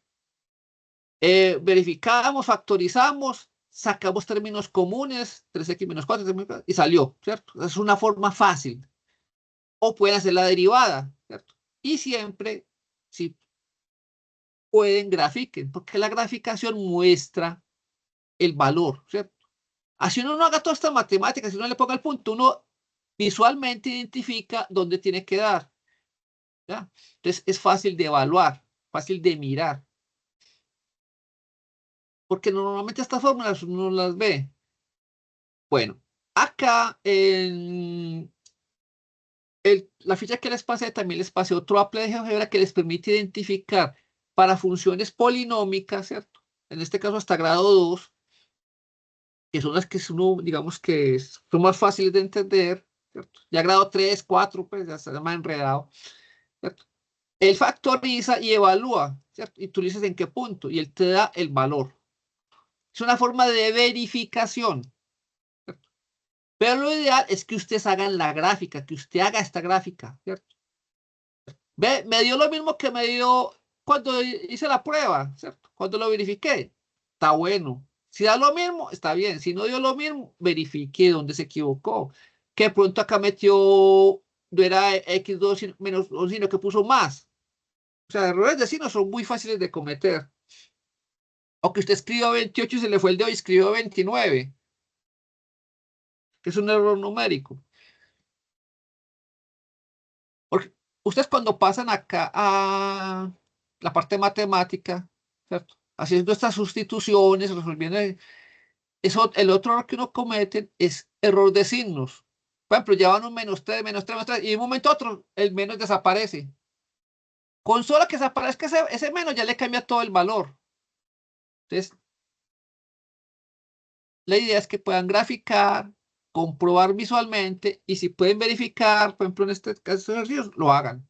verificamos, factorizamos, sacamos términos comunes, 3x menos 4, y salió, ¿cierto? Es una forma fácil. O pueden hacer la derivada, ¿cierto? Y siempre, si pueden, grafiquen, porque la graficación muestra el valor, ¿cierto? Así uno no haga toda esta matemática, si uno le ponga el punto, uno visualmente identifica dónde tiene que dar, ¿ya? Entonces es fácil de evaluar, fácil de mirar, porque normalmente estas fórmulas uno las ve. Bueno, acá en la ficha que les pasé también les pasé otro Apple de GeoGebra que les permite identificar para funciones polinómicas, ¿cierto? En este caso hasta grado 2, que son las que uno, digamos que son más fáciles de entender, ¿cierto? Ya grado 3, 4, pues ya está más enredado, ¿cierto? Él factoriza y evalúa, ¿cierto? Y tú le dices en qué punto y él te da el valor. Es una forma de verificación, ¿cierto? Pero lo ideal es que ustedes hagan la gráfica, que usted haga esta gráfica, ¿cierto? Ve, me dio lo mismo que me dio cuando hice la prueba, ¿cierto? Cuando lo verifiqué. Está bueno. Si da lo mismo, está bien. Si no dio lo mismo, verifique dónde se equivocó. Que pronto acá metió, no era x2 menos 2, sino que puso más. O sea, errores de signo son muy fáciles de cometer. O que usted escribió 28 y se le fue el dedo y escribió 29, que es un error numérico. Porque ustedes cuando pasan acá a la parte matemática, ¿cierto? Haciendo estas sustituciones, resolviendo, eso, el otro error que uno comete es error de signos. Por ejemplo, llevan un menos 3, menos 3, menos 3, y de un momento a otro el menos desaparece. Con solo que se aparezca ese menos ya le cambia todo el valor. Entonces, la idea es que puedan graficar, comprobar visualmente y si pueden verificar, por ejemplo, en este caso de ejercicios, lo hagan.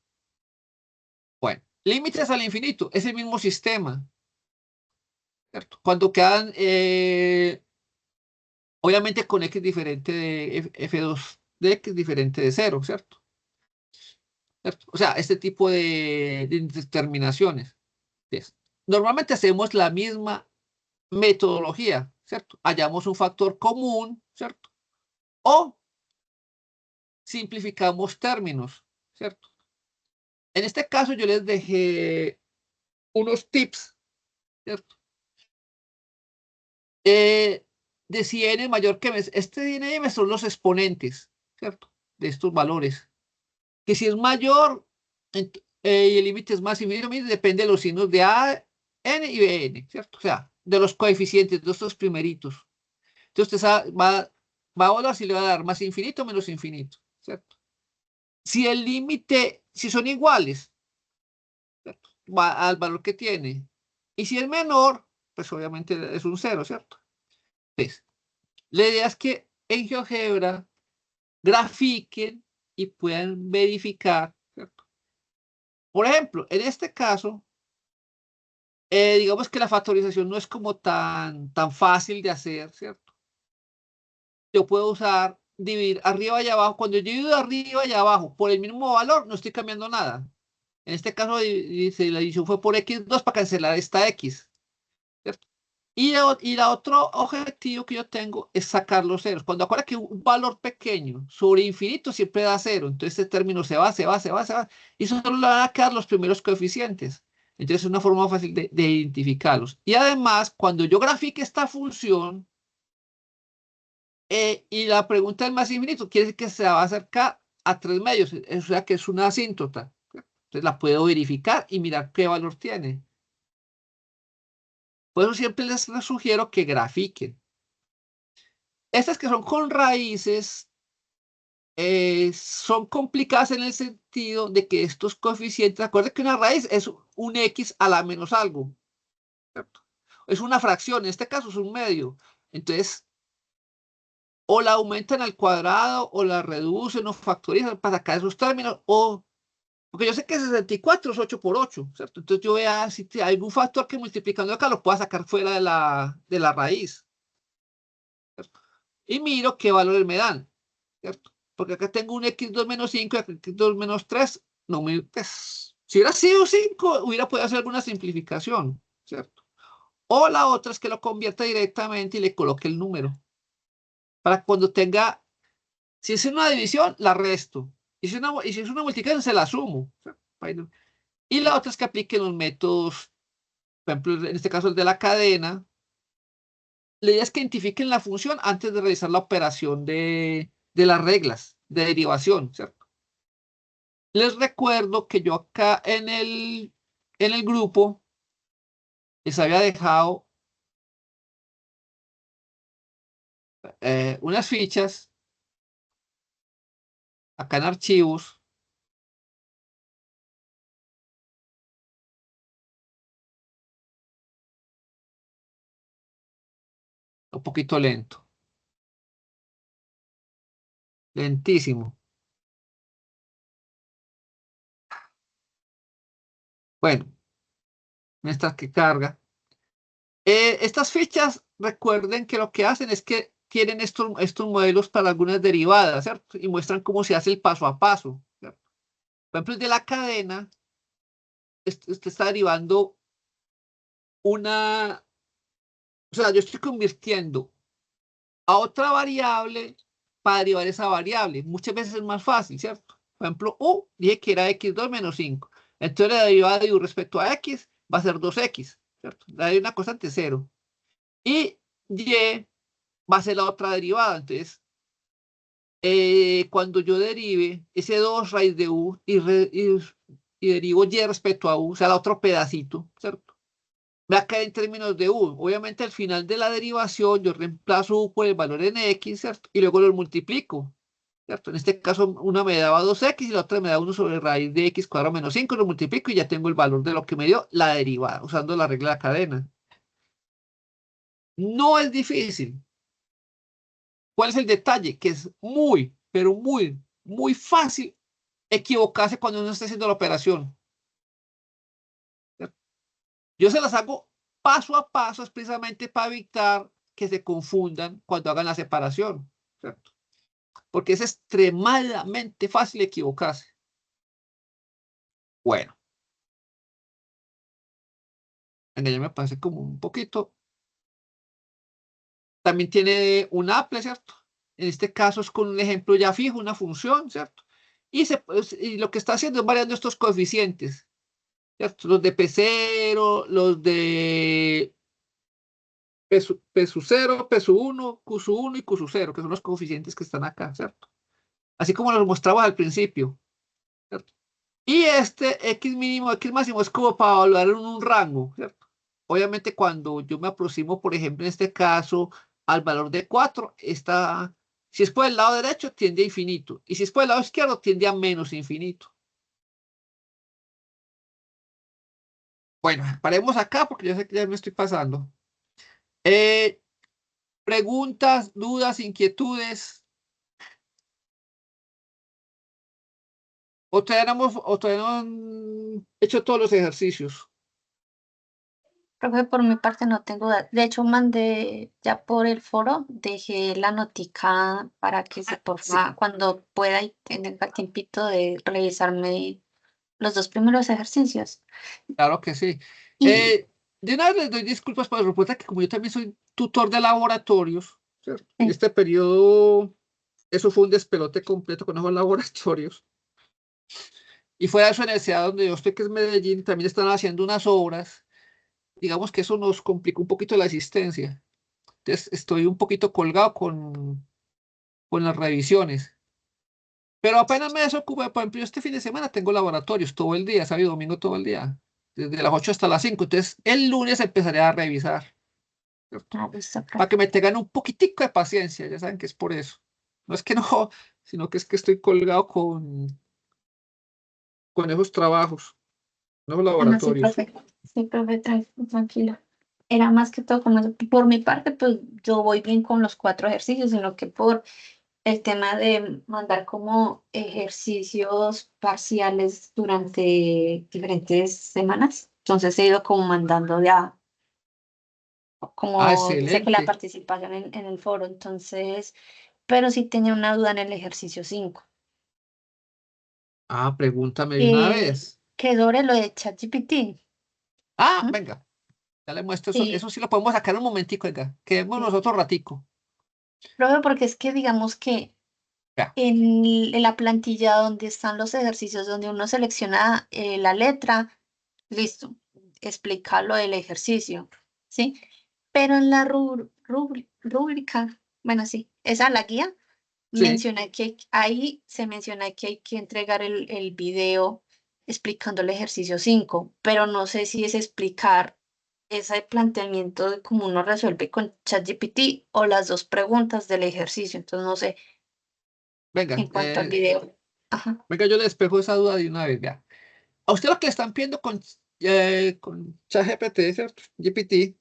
Bueno, límites al infinito, es el mismo sistema, ¿cierto? Cuando quedan, obviamente con x diferente de f2 de x diferente de 0, ¿cierto? ¿Cierto? O sea, este tipo de determinaciones. Entonces, normalmente hacemos la misma metodología, ¿cierto? Hallamos un factor común, ¿cierto? O simplificamos términos, ¿cierto? En este caso yo les dejé unos tips, ¿cierto? De si n mayor que m. Este n y m son los exponentes, ¿cierto? De estos valores. Que si es mayor y el límite es más infinito, depende de los signos de a, n y bn, ¿cierto? O sea, de los coeficientes de estos primeritos. Entonces usted va a evaluar si le va a dar más infinito o menos infinito, ¿cierto? Si el límite, si son iguales, ¿cierto? Va al valor que tiene. Y si es menor, pues obviamente es un 0, ¿cierto? Entonces, la idea es que en GeoGebra grafiquen y puedan verificar, ¿cierto? Por ejemplo, en este caso, digamos que la factorización no es como tan fácil de hacer, ¿cierto? Yo puedo usar, dividir arriba y abajo. Cuando yo divido arriba y abajo por el mismo valor, no estoy cambiando nada. En este caso, dice, la división fue por x2 para cancelar esta x, ¿cierto? Y la otro objetivo que yo tengo es sacar los ceros. Cuando acuerda que un valor pequeño sobre infinito siempre da 0, entonces este término se va, y solo le van a quedar los primeros coeficientes. Entonces es una forma fácil de identificarlos. Y además, cuando yo grafique esta función, y la pregunta del más infinito, quiere decir que se va a acercar a 3 medios, o sea que es una asíntota. Entonces la puedo verificar y mirar qué valor tiene. Por eso siempre les sugiero que grafiquen. Estas que son con raíces son complicadas en el sentido de que estos coeficientes, acuérdense que una raíz es un x a la menos algo, ¿cierto? Es una fracción, en este caso es un medio. Entonces, o la aumentan al cuadrado, o la reducen o factorizan para sacar esos términos, o porque yo sé que 64 es 8 por 8, ¿cierto? Entonces yo vea si hay algún factor que multiplicando acá lo pueda sacar fuera de la raíz, ¿cierto? Y miro qué valores me dan, ¿cierto? Porque acá tengo un x2 menos 5 y acá x2 menos 3. No pues, si hubiera sido 5, hubiera podido hacer alguna simplificación, ¿cierto? O la otra es que lo convierta directamente y le coloque el número. Para cuando tenga, si es una división, la resto. Y si es una multiplicación, se la sumo. Y la otra es que aplique los métodos, por ejemplo, en este caso el de la cadena. La idea es que identifiquen la función antes de realizar la operación de las reglas de derivación, ¿cierto? Les recuerdo que yo acá en el grupo les había dejado unas fichas acá en archivos. Un poquito lento. Lentísimo. Bueno, mientras que carga. Estas fichas, recuerden que lo que hacen es que tienen estos modelos para algunas derivadas, ¿cierto? Y muestran cómo se hace el paso a paso, ¿cierto? Por ejemplo, el de la cadena, este está derivando una, o sea, yo estoy convirtiendo a otra variable para derivar esa variable. Muchas veces es más fácil, ¿cierto? Por ejemplo, u, dije que era x2 menos 5. Entonces la derivada de u respecto a x va a ser 2x, ¿cierto? La de una constante 0. Y y va a ser la otra derivada. Entonces, cuando yo derive ese 2 raíz de u y derivo y respecto a u, o sea, el otro pedacito, ¿cierto? Va a caer en términos de u. Obviamente, al final de la derivación, yo reemplazo u por el valor en x, ¿cierto? Y luego lo multiplico. ¿cierto? En este caso, una me daba 2x y la otra me da 1 sobre raíz de x cuadrado menos 5, lo multiplico y ya tengo el valor de lo que me dio la derivada, usando la regla de cadena. No es difícil. ¿Cuál es el detalle? Que es muy, pero muy, muy fácil equivocarse cuando uno está haciendo la operación. ¿Cierto? Yo se las hago paso a paso, es precisamente para evitar que se confundan cuando hagan la separación, ¿cierto? Porque es extremadamente fácil equivocarse. Bueno, venga, ya me pasé como un poquito. También tiene un Apple, ¿cierto? En este caso es con un ejemplo ya fijo, una función, ¿cierto? Y lo que está haciendo es variando estos coeficientes, ¿cierto? Los de P0, los de P0, P1, Q1 y Q0, que son los coeficientes que están acá, ¿cierto? Así como los mostraba al principio, ¿cierto? Y este X mínimo, X máximo es como para evaluar en un rango, ¿cierto? Obviamente cuando yo me aproximo, por ejemplo, en este caso, al valor de 4, si es por el lado derecho, tiende a infinito. Y si es por el lado izquierdo, tiende a menos infinito. Bueno, paremos acá porque yo sé que ya me estoy pasando. Preguntas, dudas, inquietudes. O todavía no han hecho todos los ejercicios. Profe, por mi parte no tengo duda. De hecho, mandé ya por el foro, dejé la notica para que se porfa, cuando pueda y tenga el tiempito de revisarme los 2 primeros ejercicios. Claro que sí. Y De una vez les doy disculpas por la respuesta que como yo también soy tutor de laboratorios, ¿cierto? En eh, este periodo, eso fue un despelote completo con esos laboratorios. Y fuera de su universidad donde yo estoy, que es Medellín, también están haciendo unas obras. Digamos que eso nos complica un poquito la asistencia. Entonces, estoy un poquito colgado con las revisiones. Pero apenas me desocupo, por ejemplo, yo este fin de semana tengo laboratorios todo el día, sábado y domingo todo el día, desde las 8 hasta las 5. Entonces, el lunes empezaré a revisar, ¿cierto? listo, Para profe. que me tengan un poquitico de paciencia, ya saben que es por eso. No es que no, sino que es que estoy colgado con esos trabajos, esos Ah, no, sí, laboratorios. profe. Sí, profe, tranquilo. Era más que todo como por mi parte, pues yo voy bien con los 4 ejercicios, sino que por el tema de mandar como ejercicios parciales durante diferentes semanas. Entonces he ido como mandando ya, Ah, como sé que la excelente. participación en el foro, entonces, pero sí tenía una duda en el ejercicio 5, Ah, pregúntame de una que, vez. que sobre lo de ChatGPT. Ah, ¿Mm? venga, ya le muestro eso. Sí, Eso sí lo podemos sacar un momentico, venga. Quedemos sí. nosotros ratico. Profe, porque es que digamos que Ya, en la plantilla donde están los ejercicios, donde uno selecciona la letra, listo, explica lo del ejercicio, ¿sí? Pero en la rúbrica, bueno, sí, esa la guía, sí, menciona que ahí se menciona que hay que entregar el video explicando el ejercicio 5, pero no sé si es explicar ese planteamiento de cómo uno resuelve con ChatGPT o las 2 preguntas del ejercicio, entonces no sé venga, en cuanto al video. Ajá. venga, yo le despejo esa duda de una vez, ya. A usted lo que le están pidiendo con ChatGPT, ¿cierto? GPT,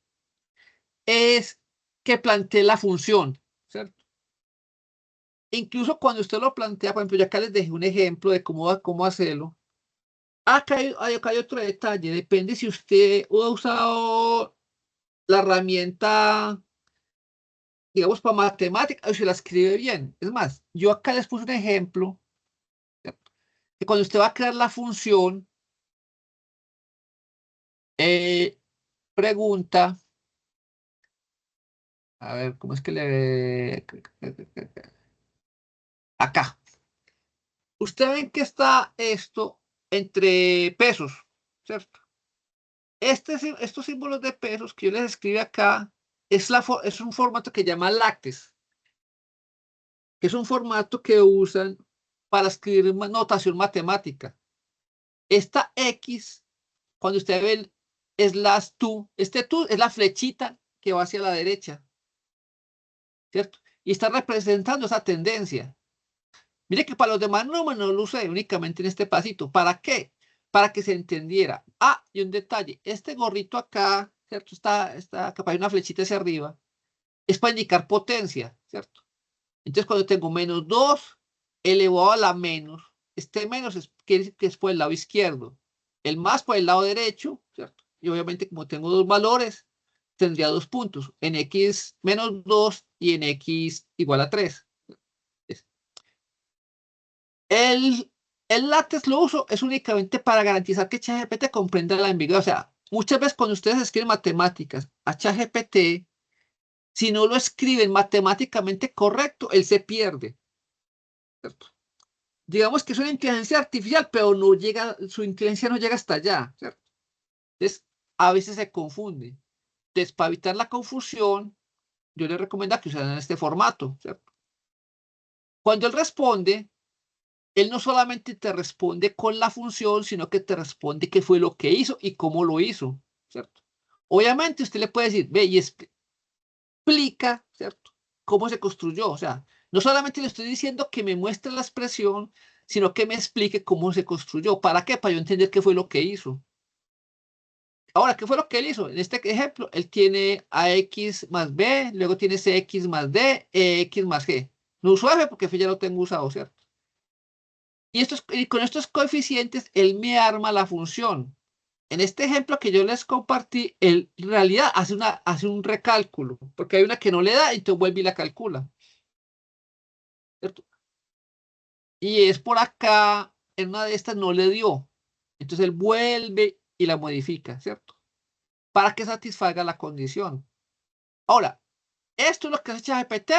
es que plantee la función, ¿cierto? Incluso cuando usted lo plantea, por ejemplo, ya acá les dejé un ejemplo de cómo hacerlo. Acá hay otro detalle, depende si usted ha usado la herramienta, digamos, para matemáticas o si la escribe bien. Es más, yo acá les puse un ejemplo, ¿cierto? Que cuando usted va a crear la función, eh, pregunta, a ver, ¿cómo es que le... Acá. Usted ven que está esto entre pesos, ¿cierto? Estos símbolos de pesos que yo les escribo acá es un formato que llama lácteos, que es un formato que usan para escribir notación matemática. Esta X, cuando usted ve el slash tú, este tú es la flechita que va hacia la derecha, ¿cierto? Y está representando esa tendencia. Mire que para los demás números no lo usé únicamente en este pasito. ¿Para qué? Para que se entendiera. Ah, y un detalle. Este gorrito acá, ¿cierto? Está capaz hay una flechita hacia arriba. Es para indicar potencia, ¿cierto? Entonces, cuando tengo menos 2 elevado a la menos, este menos quiere decir que es por el lado izquierdo. El más por el lado derecho, ¿cierto? Y obviamente, como tengo dos valores, tendría 2 puntos. En x menos 2 y en x igual a 3. El látex lo uso es únicamente para garantizar que ChatGPT comprenda la ambigüedad. O sea, muchas veces cuando ustedes escriben matemáticas a ChatGPT, si no lo escriben matemáticamente correcto, él se pierde, ¿cierto? Digamos que es una inteligencia artificial, pero no llega, su inteligencia no llega hasta allá, ¿cierto? Entonces, a veces se confunde. Entonces, para evitar la confusión, yo les recomiendo que usen este formato, ¿cierto? Cuando él responde, él no solamente te responde con la función, sino que te responde qué fue lo que hizo y cómo lo hizo, ¿cierto? Obviamente usted le puede decir, ve y explica, ¿cierto? Cómo se construyó. O sea, no solamente le estoy diciendo que me muestre la expresión, sino que me explique cómo se construyó. ¿Para qué? Para yo entender qué fue lo que hizo. Ahora, ¿qué fue lo que él hizo? En este ejemplo, él tiene ax más b, luego tiene cx más d, x más g. No uso f porque f ya lo tengo usado, ¿cierto? Y con estos coeficientes, él me arma la función. En este ejemplo que yo les compartí, él en realidad hace un recálculo, porque hay una que no le da y entonces vuelve y la calcula, ¿cierto? Y es por acá, en una de estas no le dio. Entonces él vuelve y la modifica, ¿cierto? Para que satisfaga la condición. Ahora, esto es lo que hace ChatGPT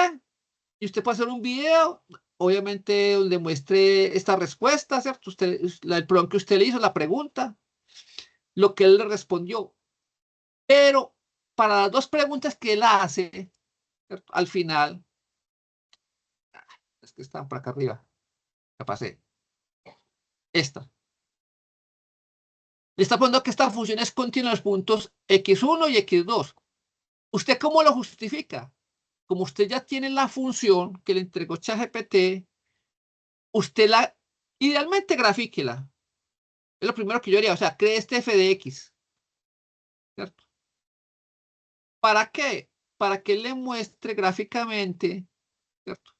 y usted puede hacer un video, obviamente, donde muestre esta respuesta, ¿cierto? El prompt que usted le hizo, la pregunta, lo que él le respondió. Pero para las dos preguntas que él hace, ¿cierto? Al final, es que están por acá arriba, la pasé. Esta. Le está poniendo que esta función es continua en los puntos x1 y x2. ¿Usted cómo lo justifica? Como usted ya tiene la función que le entregó ChatGPT, usted idealmente grafíquela. Es lo primero que yo haría. O sea, cree este f de x. ¿Cierto? ¿Para qué? Para que le muestre gráficamente, ¿cierto?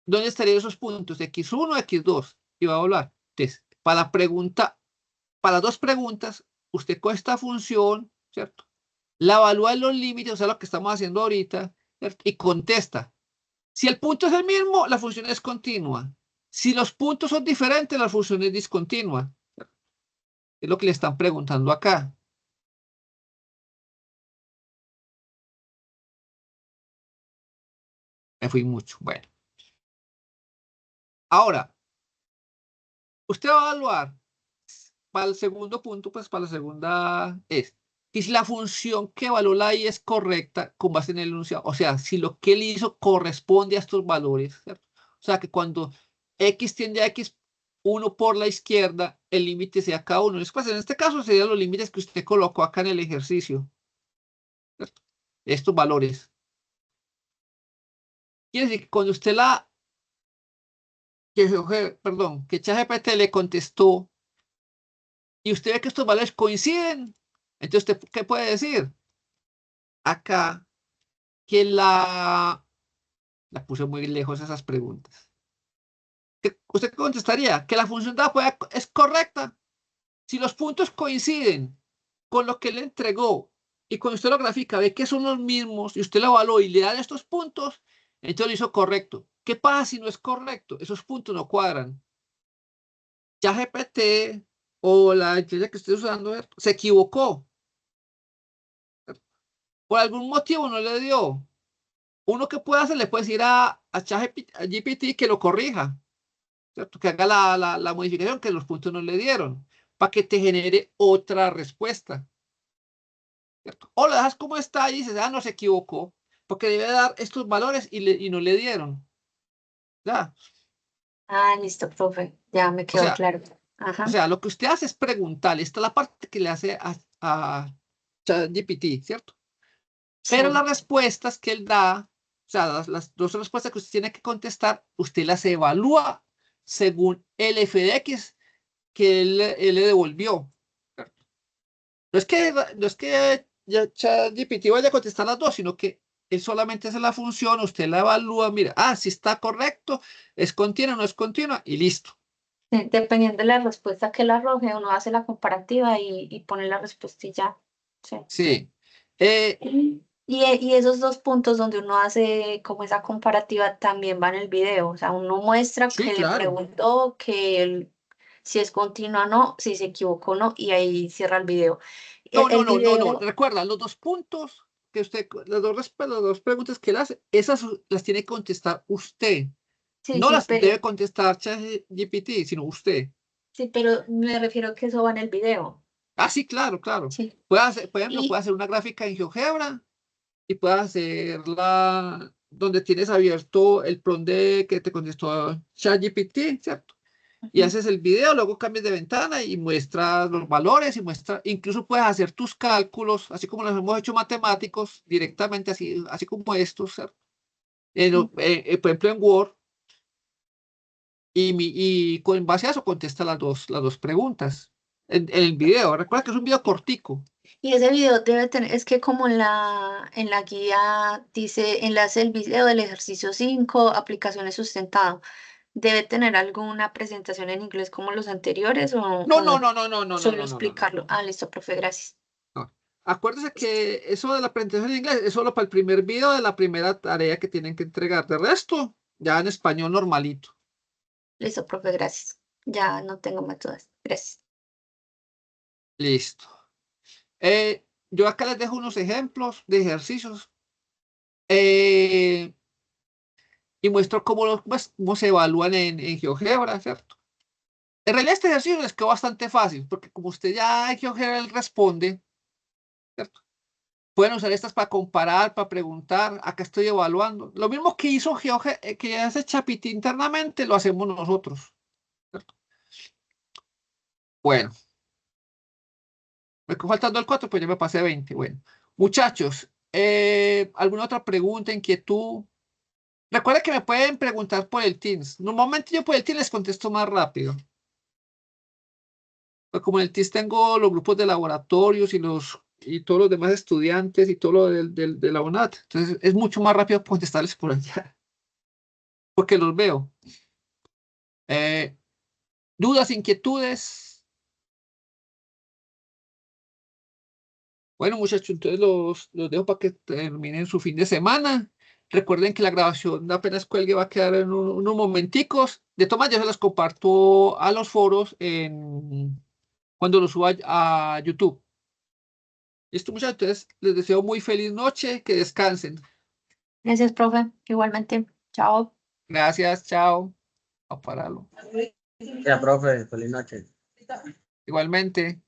¿Dónde estarían esos puntos? X1, X2. Y va a hablar. Entonces, para dos preguntas, usted con esta función, ¿cierto? La evalúa en los límites, o sea, lo que estamos haciendo ahorita, ¿cierto? Y contesta. Si el punto es el mismo, la función es continua. Si los puntos son diferentes, la función es discontinua. Es lo que le están preguntando acá. Me fui mucho. Bueno. Ahora, usted va a evaluar para el segundo punto, pues para la segunda es que si la función que evaluó la I es correcta con base en el enunciado. O sea, si lo que él hizo corresponde a estos valores, ¿cierto? O sea, que cuando x tiende a x1 por la izquierda, el límite sea k1. Después, en este caso, serían los límites que usted colocó acá en el ejercicio, ¿cierto? Estos valores. Quiere decir que cuando usted que ChatGPT le contestó y usted ve que estos valores coinciden, entonces usted, ¿qué puede decir? Acá que la puse muy lejos esas preguntas. ¿Usted contestaría? Que la función dada es correcta si los puntos coinciden con lo que le entregó y cuando usted lo grafica ve que son los mismos y usted lo evaluó y le dan estos puntos, entonces lo hizo correcto. ¿Qué pasa si no es correcto? Esos puntos no cuadran. Ya GPT o la inteligencia que esté usando se equivocó. Por algún motivo no le dio. Uno que puede hacer, le puede decir a GPT que lo corrija, ¿cierto? Que haga la modificación que los puntos no le dieron, para que te genere otra respuesta, ¿cierto? O lo dejas como está y dices, no se equivocó, porque debe dar estos valores y no le dieron. ¿Ya? Ah, listo, profe. Ya me quedó claro. Ajá. O sea, lo que usted hace es preguntarle, esta es la parte que le hace a ChatGPT, ¿cierto? Pero Sí. las respuestas que él da sea, las dos respuestas que usted tiene que contestar, usted las evalúa según el FDX que él le devolvió. No es que ya ChatGPT vaya a contestar las dos, sino que él solamente hace la función, usted la evalúa, mira, si está correcto, es continua, no es continua, y listo. Sí, dependiendo de la respuesta que él arroje, uno hace la comparativa y pone la respuesta y ya. Sí. Sí. Y esos dos puntos donde uno hace como esa comparativa también van en el video. O sea, uno muestra Sí, que le claro. preguntó si es continua o no, si se equivocó o no, y ahí cierra el video. No, El no. video, Recuerda, los dos puntos que usted, las dos preguntas que él hace, esas las tiene que contestar usted. sí, No sí, las debe contestar ChatGPT, sino usted. pero me refiero que eso va en el video. Sí, claro. Sí. Puede hacer, por ejemplo, Y puede hacer una gráfica en GeoGebra y puede hacerla donde tienes abierto el prompt que te contestó ChatGPT, ¿cierto? Y haces el video, luego cambias de ventana y muestras los valores incluso puedes hacer tus cálculos, así como los hemos hecho matemáticos, directamente así como estos, ¿cierto? Por ejemplo, en Word, y con base a eso contesta las dos preguntas en el video. Recuerda que es un video cortico. Y ese video debe tener, es que como en la guía dice enlace del video del ejercicio 5, aplicaciones sustentado, ¿debe tener alguna presentación en inglés como los anteriores o solo explicarlo? Listo, profe, gracias. No. Acuérdese que eso de la presentación en inglés es solo para el primer video de la primera tarea que tienen que entregar. De resto, ya en español normalito. Listo, profe, gracias. Ya no tengo más dudas. Gracias. Listo. Yo acá les dejo unos ejemplos de ejercicios y muestro cómo se evalúan en GeoGebra, ¿cierto? En realidad este ejercicio les quedó bastante fácil, porque como usted ya en GeoGebra él responde, ¿cierto? Pueden usar estas para comparar, para preguntar. Acá estoy evaluando. Lo mismo que hizo que hace Chapiti internamente, lo hacemos nosotros, ¿cierto? Bueno, me quedo faltando el 4, pues ya me pasé 20. Bueno, muchachos, ¿alguna otra pregunta, inquietud? Recuerda que me pueden preguntar por el Teams. Normalmente yo por el Teams les contesto más rápido. Pues como en el Teams tengo los grupos de laboratorios y todos los demás estudiantes y todo lo de la UNAT. Entonces es mucho más rápido contestarles por allá. Porque los veo. ¿Dudas, inquietudes? Bueno, muchachos, entonces los dejo para que terminen su fin de semana. Recuerden que la grabación apenas cuelgue va a quedar en unos momenticos. De todas maneras, yo se las comparto a los foros cuando los suba a YouTube. Listo, muchachos. Entonces, les deseo muy feliz noche, que descansen. Gracias, profe. Igualmente. Chao. Gracias, chao. A pararlo. Ya, profe, feliz noche. Igualmente.